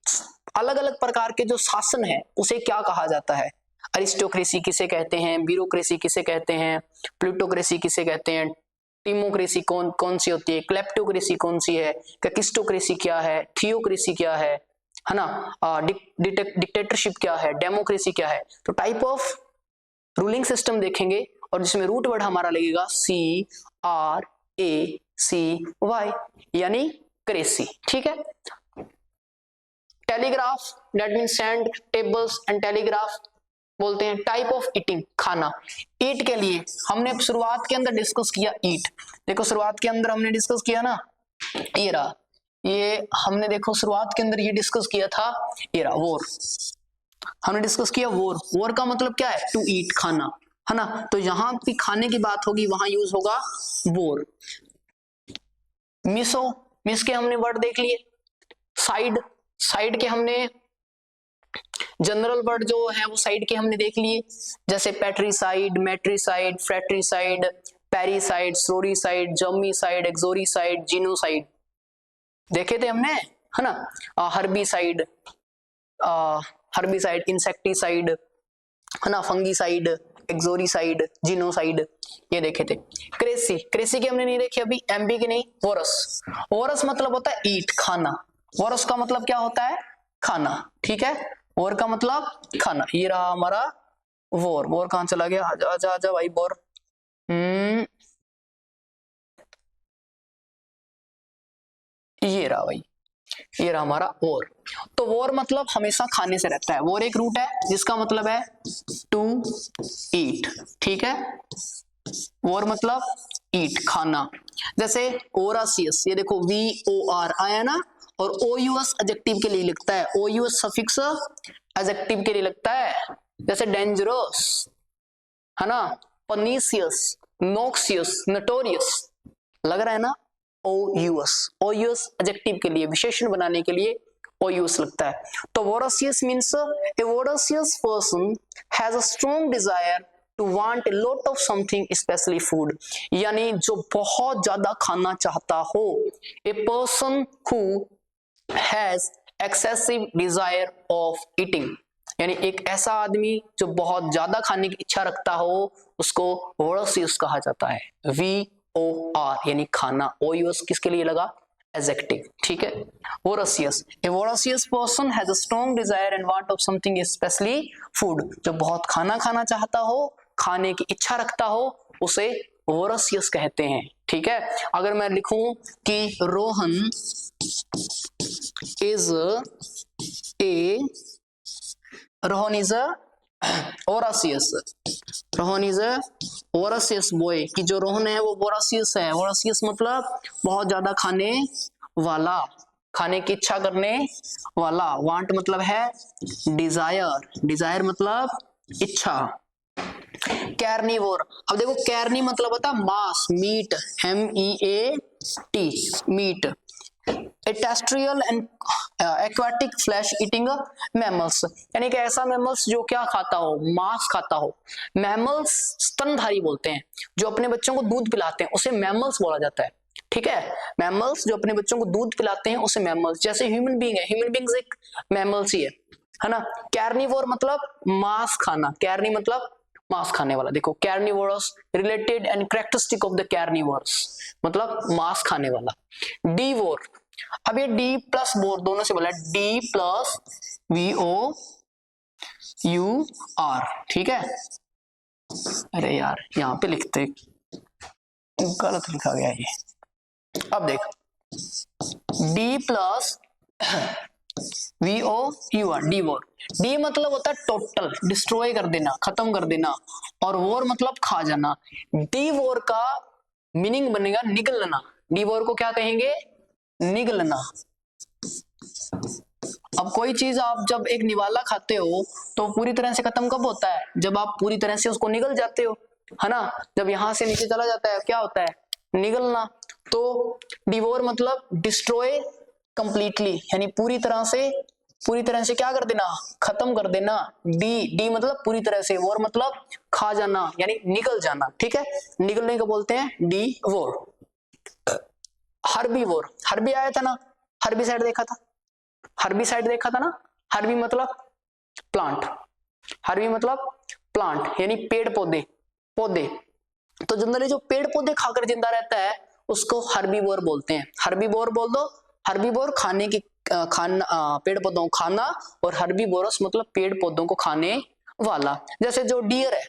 अलग अलग प्रकार के जो शासन है उसे क्या कहा जाता है। अरिस्टोक्रेसी किसे कहते हैं, ब्यूरोक्रेसी किसे कहते हैं, प्लूटोक्रेसी किसे कहते हैं, टीमोक्रेसी कौन सी होती है, क्लेप्टोक्रेसी कौन सी है, किस्टोक्रेसी क्या है, थियोक्रेसी क्या है ना, डिक्टेटरशिप क्या है, डेमोक्रेसी क्या है। तो टाइप ऑफ रूलिंग सिस्टम देखेंगे, और जिसमें रूट वर्ड हमारा लगेगा CRACY यानी क्रेसी, ठीक है। Telegraph that mean send tables and telegraph बोलते हैं। टाइप ऑफ ईटिंग, खाना। ईट के लिए हमने शुरुआत के अंदर डिस्कस किया, ईट देखो शुरुआत के अंदर हमने डिस्कस किया ना, ये रहा, ये हमने देखो शुरुआत के अंदर ये डिस्कस किया था, ये रहा वॉर, हमने डिस्कस किया वॉर। वॉर का मतलब क्या है, टू ईट, खाना, है ना। तो यहां भी खाने की बात होगी, वहां यूज होगा वॉर। मिसो, मिस के हमने वर्ड देख लिए। साइड, साइड के हमने जनरल वर्ड जो है वो साइड के हमने देख लिए, जैसे पैट्रिसाइड, मैट्रिसाइड, फ्रेट्रिसाइड, पेरिसाइड, सोरिसाइड, जर्मीसाइड, एक्सोरिसाइड, जीनोसाइड देखे थे हमने, है ना। हर्बिसाइड, हर्बिसाइड, इंसेक्टिसाइड, है ना, फंगिसाइड, एक्सोरिसाइड, जिनोसाइड, ये देखे थे। क्रेसी, क्रेसी की हमने नहीं देखी अभी, एमबी की नहीं। वोरस, वोरस मतलब होता है ईट, खाना। वोरस का मतलब क्या होता है? खाना, ठीक है। वोर का मतलब खाना। ये रहा हमारा वोर। वोर कहां चला गया? आजा आजा आजा भाई वोर। ये रहा भाई, ये रहा हमारा वोर। तो वोर मतलब हमेशा खाने से रहता है। वोर एक रूट है जिसका मतलब है टू ईट, ठीक है। वोर मतलब ईट, खाना। जैसे ओरासियस, ये देखो वी ओ आर आया ना, और ओ यूएस एडजेक्टिव के लिए लिखता है, ओ यूएस सफिक्स एडजेक्टिव के लिए लगता है। जैसे डेंजरस है ना, पनीसियस, नोक्सियस, नोटोरियस, लग रहा है ना। ओ यूएस, ओ यूएस एडजेक्टिव के लिए, विशेषण बनाने के लिए ओ यूएस लगता है। तो voracious means a voracious person has a strong desire to want a lot of something specially food, यानी जो बहुत ज्यादा खाना चाहता हो। A person who has excessive desire of eating, यानी एक ऐसा आदमी जो बहुत ज्यादा खाने की इच्छा रखता हो, उसको वोरासियस कहा जाता है। वी ओ आर यानी खाना, ओ यूएस किसके लिए लगा? एडजेक्टिव, ठीक है। Voracious, a voracious person has a strong desire and want of something specially food, जो बहुत खाना खाना चाहता हो, खाने की इच्छा रखता हो, उसे वोरासियस कहते हैं, ठीक है। अगर मैं लिखूं कि Rohan is a, Rohan is a voracious, Rohan is a voracious boy, कि जो रोहन है वो वोरासियस है। वोरासियस मतलब बहुत ज्यादा खाने वाला, खाने की इच्छा करने वाला। वांट मतलब है डिजायर, डिजायर मतलब इच्छा। कैर्निवोर, अब देखो कैर्नी मतलब होता है मांस, meat, MEAT, meat. Terrestrial and aquatic flesh eating mammals, यानी कि ऐसा मैमल्स जो क्या खाता हो? मांस खाता हो। मैमल्स स्तनधारी बोलते हैं, जो अपने बच्चों को दूध पिलाते हैं उसे मैमल्स बोला जाता है, ठीक है। मैमल्स जो अपने बच्चों को दूध पिलाते हैं उसे मैमल्स, जैसे ह्यूमन बीइंग है, ह्यूमन बीइंग्स एक मैमल्स ही है ना। कैर्निवोर मतलब मांस खाना, कैर्नी मतलब मांस खाने वाला। देखो carnivorous related and characteristic of the carnivorous मतलब मांस खाने वाला। डीवोर, अब ये डी प्लस बोर दोनों से बोला, डी प्लस VOUR, ठीक है। अरे यार यहां पे लिखते गलत लिखा गया ये। अब देख डी प्लस VOUR, डी वोर। डी मतलब होता है टोटल, डिस्ट्रॉय कर देना, खत्म कर देना, और वोर मतलब खा जाना। डी वोर का मीनिंग बनेगा निगलना। डी वोर को क्या कहेंगे? निगलना। अब कोई चीज आप जब एक निवाला खाते हो तो पूरी तरह से खत्म कब होता है? जब आप पूरी तरह से उसको निगल जाते हो, है ना। जब यहां से नीचे चला जाता है क्या होता है? निगलना। तो डिवोर मतलब डिस्ट्रॉय कंप्लीटली, यानी पूरी तरह से क्या कर देना? खत्म कर देना। डी मतलब पूरी तरह से, वोर मतलब खा जाना यानी निगल जाना, ठीक है। निगलने को बोलते हैं डी वोर। हर्बीवोर, हर्बी आया था ना, हर्बिसाइड देखा था, हर्बिसाइड देखा था ना। हर्बी मतलब प्लांट, हर्बी मतलब प्लांट यानी पेड़ पौधे, पौधे। तो जनरली जो पेड़ पौधे खाकर जिंदा रहता है उसको हर्बीवोर बोलते हैं। हर्बीवोर बोल दो, हर्बीवोर खाने की पेड़ पौधों को खाना, और हर्बीवोरस मतलब पेड़ पौधों को खाने वाला। जैसे जो डियर है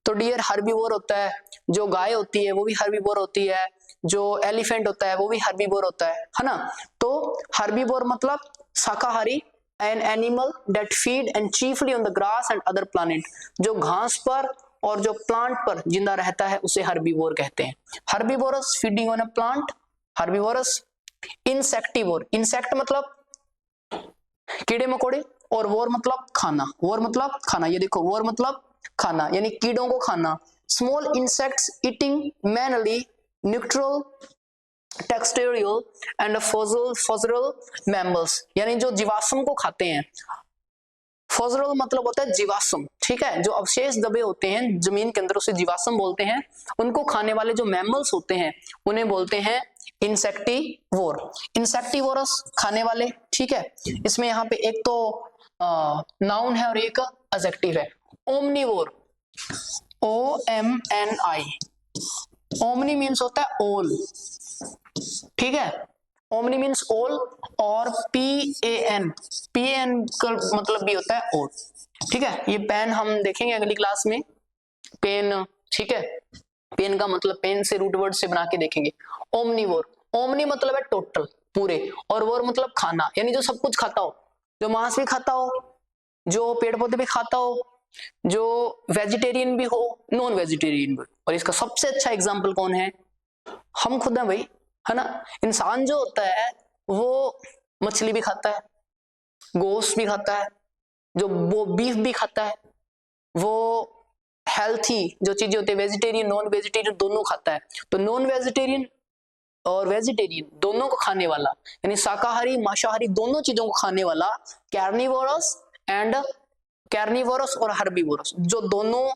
तो डियर हर्बीवोर होता है, जो गाय होती है वो भी हर्बीवोर होती है, जो एलिफेंट होता है वो भी हर्बीवोर होता है ना। तो हर्बीवोर मतलब शाकाहारी, an animal that feed and chiefly on the grass and other plant, जो घास पर और जो प्लांट पर जिंदा रहता है उसे हर्बीवोर कहते हैं। Herbivorous feeding on a plant, herbivorous. Insectivore, insect मतलब कीड़े मकोड़े, और वोर मतलब खाना, वोर मतलब खाना। ये देखो वोर मतलब खाना यानी कीड़ों को खाना। Small insects eating mainly neutral terrestrial and fossorial mammals, यानी जो जीवाश्म को खाते हैं। फॉजरल मतलब होता है जीवाश्म, ठीक है, जो अवशेष दबे होते हैं जमीन के अंदर उसे जीवाश्म बोलते हैं। उनको खाने वाले जो मैमल्स होते हैं उन्हें बोलते हैं इंसेक्टिवोर। इंसेक्टिवोरस खाने वाले, ठीक है। इसमें यहाँ पे एक तो नाउन है और एक एडजेक्टिव है। ओमनीवोर, OMNI, ओमनी मीन्स होता है ओल, ठीक है, ओमनी मीन्स ओल, और PAN, PAN का मतलब भी होता है ओल, ठीक है। ये पेन हम देखेंगे अगली क्लास में, पेन, ठीक है, पेन का मतलब पेन से रूट वर्ड से बना के देखेंगे। ओमनीवोर, ओमनी मतलब है टोटल, पूरे, और वोर मतलब खाना, यानी जो सब कुछ खाता हो, जो मांस भी खाता हो, जो पेड़ पौधे भी खाता हो, जो वेजिटेरियन भी हो, नॉन वेजिटेरियन भी। और इसका सबसे अच्छा एग्जाम्पल कौन है? हम खुद हैं भाई, है ना। इंसान जो होता है वो मछली भी खाता है, गोश्त भी खाता है, वो बीफ भी खाता है, वो हेल्थी जो चीजें होती है, वेजिटेरियन नॉन वेजिटेरियन दोनों खाता है। तो नॉन वेजिटेरियन और वेजिटेरियन दोनों को खाने वाला, यानी शाकाहारी मांसाहारी दोनों चीजों को खाने वाला, कैर्निवोरस एंड कैर्निवोरस और हर्बीवोरस, जो दोनों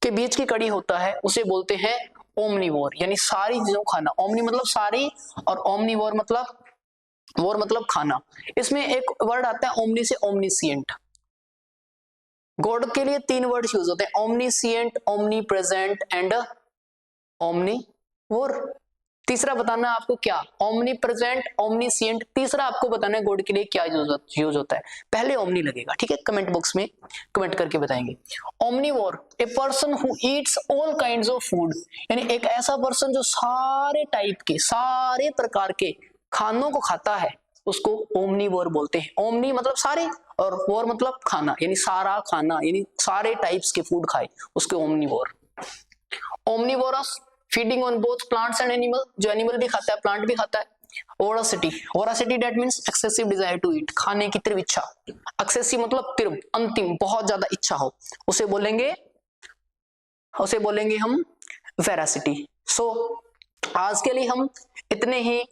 के बीच की कड़ी होता है, उसे बोलते हैं ओमनीवोर, यानी सारी चीजों को खाना। ओमनी मतलब सारी, और ओमनीवोर मतलब, वोर मतलब खाना। इसमें एक वर्ड आता है ओमनी से, ओमनीसिएंट। गॉड के लिए 3 वर्ड यूज होते हैं, omniscient, omni present and omnivore. तीसरा बताना आपको क्या, ओमनी प्रेजेंट, ओमनीसिएंट, तीसरा आपको बताना है गॉड के लिए क्या यूज होता है। पहले ओमनी लगेगा, ठीक है, कमेंट बॉक्स में कमेंट करके बताएंगे। Omnivore, A person who Yeats all kinds of food, यानी एक ऐसा पर्सन जो सारे टाइप के, सारे प्रकार के खानों को खाता है, उसको ओमनीवोर बोलते हैं। ओमनी मतलब सारे, और वोर मतलब खाना, यानी सारा खाना, यानी सारे टाइप्स के फूड खाए, उसके omnivore. Omnivorous, feeding on both plants and animal, जो एनिमल भी खाता है प्लांट भी खाता है। Voracity, voracity that means excessive desire to eat, खाने की तीव्र इच्छा। एक्सेसिव मतलब तीव्र, अंतिम, बहुत ज्यादा इच्छा हो, उसे बोलेंगे हम वेरासिटी। सो आज के लिए हम इतने ही,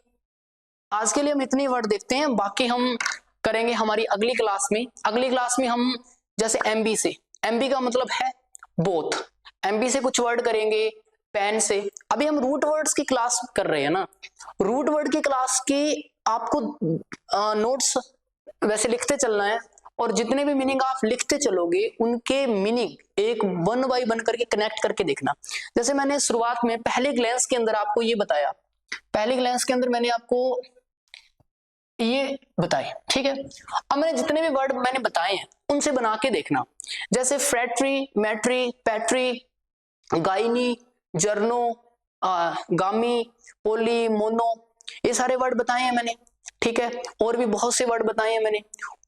आज के लिए हम इतने वर्ड देखते हैं, बाकी हम करेंगे हमारी अगली क्लास में। अगली क्लास में हम जैसे एमबी से, एमबी का मतलब है बोथ, एमबी से कुछ वर्ड करेंगे, पेन से। अभी हम रूट वर्ड्स की क्लास कर रहे हैं ना, रूट वर्ड की क्लास की आपको नोट्स वैसे लिखते चलना है, और जितने भी मीनिंग आप लिखते चलोगे उनके मीनिंग एक वन बाय वन करके कनेक्ट करके देखना। जैसे मैंने शुरुआत में पहले ग्लेंस के अंदर आपको ये बताया, पहले ग्लेंस के अंदर मैंने आपको ये बताए, ठीक है। अब मैंने जितने भी वर्ड मैंने बताए हैं उनसे बना के देखना, जैसे फ्रेट्री, मैट्री, पैट्री, गाइनी, जर्नो, गामी, पोली, मोनो, ये सारे वर्ड बताए हैं मैंने, ठीक है। और भी बहुत से वर्ड बताए हैं मैंने,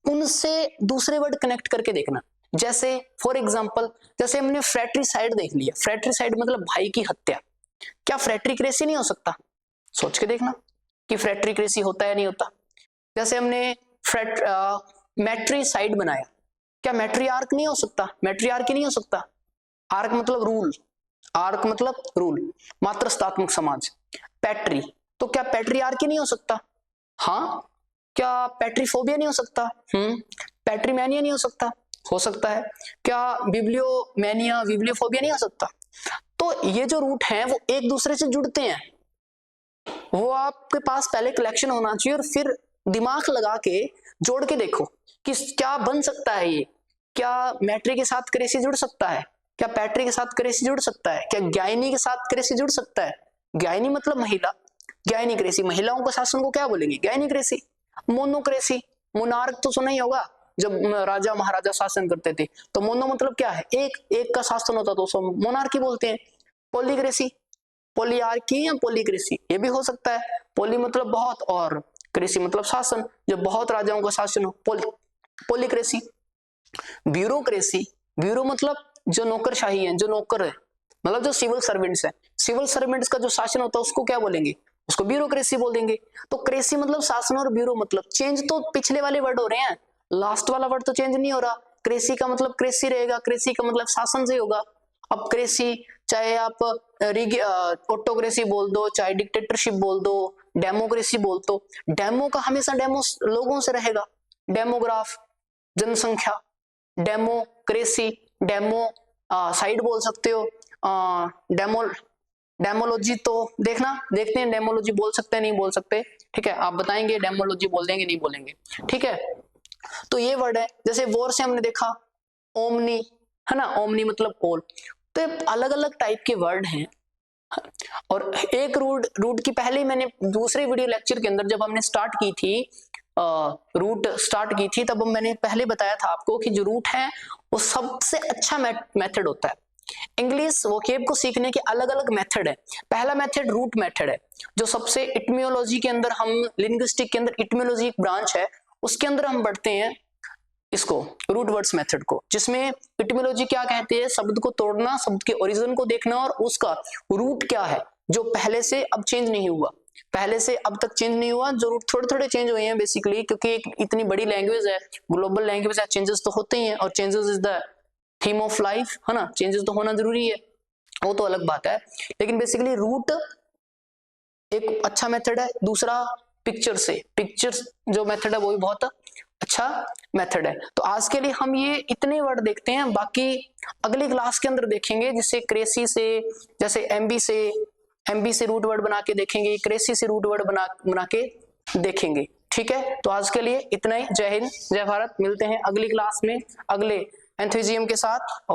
उनसे दूसरे वर्ड कनेक्ट करके देखना। जैसे फॉर एग्जांपल, जैसे हमने फ्रेट्रिसाइड देख लिया, फ्रेट्रिसाइड मतलब भाई की हत्या, क्या फ्रेट्रिक्रेसी नहीं हो सकता? सोच के देखना कि फ्रेट्रिक्रेसी होता है नहीं होता। जैसे हमने मैट्रिसाइड बनाया, क्या मैट्रियार्क नहीं हो सकता? मैट्रियार्की नहीं हो सकता। आर्क मतलब रूल, आर्क मतलब रूल, मातृस्थात्मक समाज। पैट्री, तो क्या पैट्रियार्की नहीं हो सकता? हाँ। क्या पैट्रीफोबिया नहीं हो सकता? पैट्रीमैनिया नहीं हो सकता? हो सकता है। क्या बिब्लियोमैनिया, बिब्लियोफोबिया नहीं हो सकता? तो ये जो रूट हैं वो एक दूसरे से जुड़ते हैं, वो आपके पास पहले कलेक्शन होना चाहिए, और फिर दिमाग लगा के जोड़ के देखो कि क्या बन सकता है ये। क्या मैट्री के साथ क्रेसी जुड़ सकता है? क्या पैट्री के साथ क्रेसी जुड़ सकता है? क्या ग्याइनी के साथ क्रेसी जुड़ सकता है? ग्याइनी मतलब महिला, ग्याइनी क्रेसी, महिलाओं के शासन को क्या बोलेंगे? ग्याइनी क्रेसी। मोनोक्रेसी, मोनार्क तो सुना ही होगा, जब राजा महाराजा शासन करते थे, तो मोनो मतलब क्या है? एक का शासन होता तो उसको मोनार्की बोलते हैं। पॉलीक्रेसी, पॉलीआर्की या पॉलीक्रेसी, ये भी हो सकता है। पॉली मतलब बहुत, और क्रेसी मतलब शासन, जब बहुत राजाओं का शासन हो, पॉलीक्रेसी। ब्यूरोक्रेसी, ब्यूरो मतलब जो नौकरशाही है, जो नौकर है, मतलब जो सिविल सर्वेंट्स है, सिविल सर्वेंट्स का जो शासन होता है उसको क्या बोलेंगे? उसको ब्यूरोक्रेसी बोलेंगे। तो क्रेसी मतलब शासन, और ब्यूरो मतलब, चेंज तो पिछले वाले वर्ड हो रहे हैं, लास्ट वाला वर्ड तो चेंज नहीं हो रहा। क्रेसी का मतलब क्रेसी रहेगा, क्रेसी का मतलब शासन से होगा। अब क्रेसी, चाहे आप ऑटोक्रेसी बोल दो, चाहे डिक्टेटरशिप बोल दो, डेमोक्रेसी बोल दो, डेमो का हमेशा डेमो लोगों से रहेगा, डेमोग्राफ जनसंख्या, डेमोक्रेसी, डेमो साइड बोल सकते हो, डेमोलॉजी तो देखते हैं डेमोलॉजी बोल सकते हैं नहीं बोल सकते, ठीक है, आप बताएंगे डेमोलॉजी बोल देंगे नहीं बोलेंगे, ठीक है। तो ये वर्ड है। जैसे वॉर से हमने देखा ओमनी, है ना, ओमनी मतलब ऑल। तो अलग अलग टाइप के वर्ड हैं। और एक रूट की पहले मैंने दूसरे वीडियो लेक्चर के अंदर जब हमने स्टार्ट की थी, रूट स्टार्ट की थी, तब मैंने पहले बताया था आपको कि जो रूट है वो सबसे अच्छा मेथड होता है। इंग्लिश वोकेब को सीखने के अलग अलग मेथड है। पहला मेथड रूट मेथड है, जो सबसे इटिमोलॉजी के अंदर, हम लिंग्विस्टिक के अंदर इटिमोलॉजी एक ब्रांच है, उसके अंदर हम बढ़ते हैं इसको रूट वर्ड्स मेथड को, जिसमें इटिमोलॉजी क्या कहते हैं, शब्द को तोड़ना, शब्द के ओरिजिन को देखना और उसका रूट क्या है जो पहले से अब चेंज नहीं हुआ, पहले से अब तक चेंज नहीं हुआ, जो रूट थोड़े थोड़े चेंज हुए हैं बेसिकली, क्योंकि एक इतनी बड़ी लैंग्वेज है, ग्लोबल लैंग्वेज है, चेंजेस तो होते ही हैं, और changes is the theme of life, है ना, चेंजेस तो होना जरूरी है, वो तो अलग बात है। लेकिन बेसिकली रूट एक अच्छा मेथड है। दूसरा पिक्चर्स जो मेथड है वो भी बहुत अच्छा मेथड है। तो आज के लिए हम ये इतने वर्ड देखते हैं, बाकी अगली क्लास के अंदर देखेंगे, जिससे क्रेसी से, जैसे एमबी से रूट वर्ड बना के देखेंगे, क्रेसी से रूट वर्ड बना के देखेंगे। ठीक है, तो आज के लिए इतना ही। जय हिंद, जय भारत। मिलते हैं अगली क्लास में अगले एंथुसिज्म के साथ।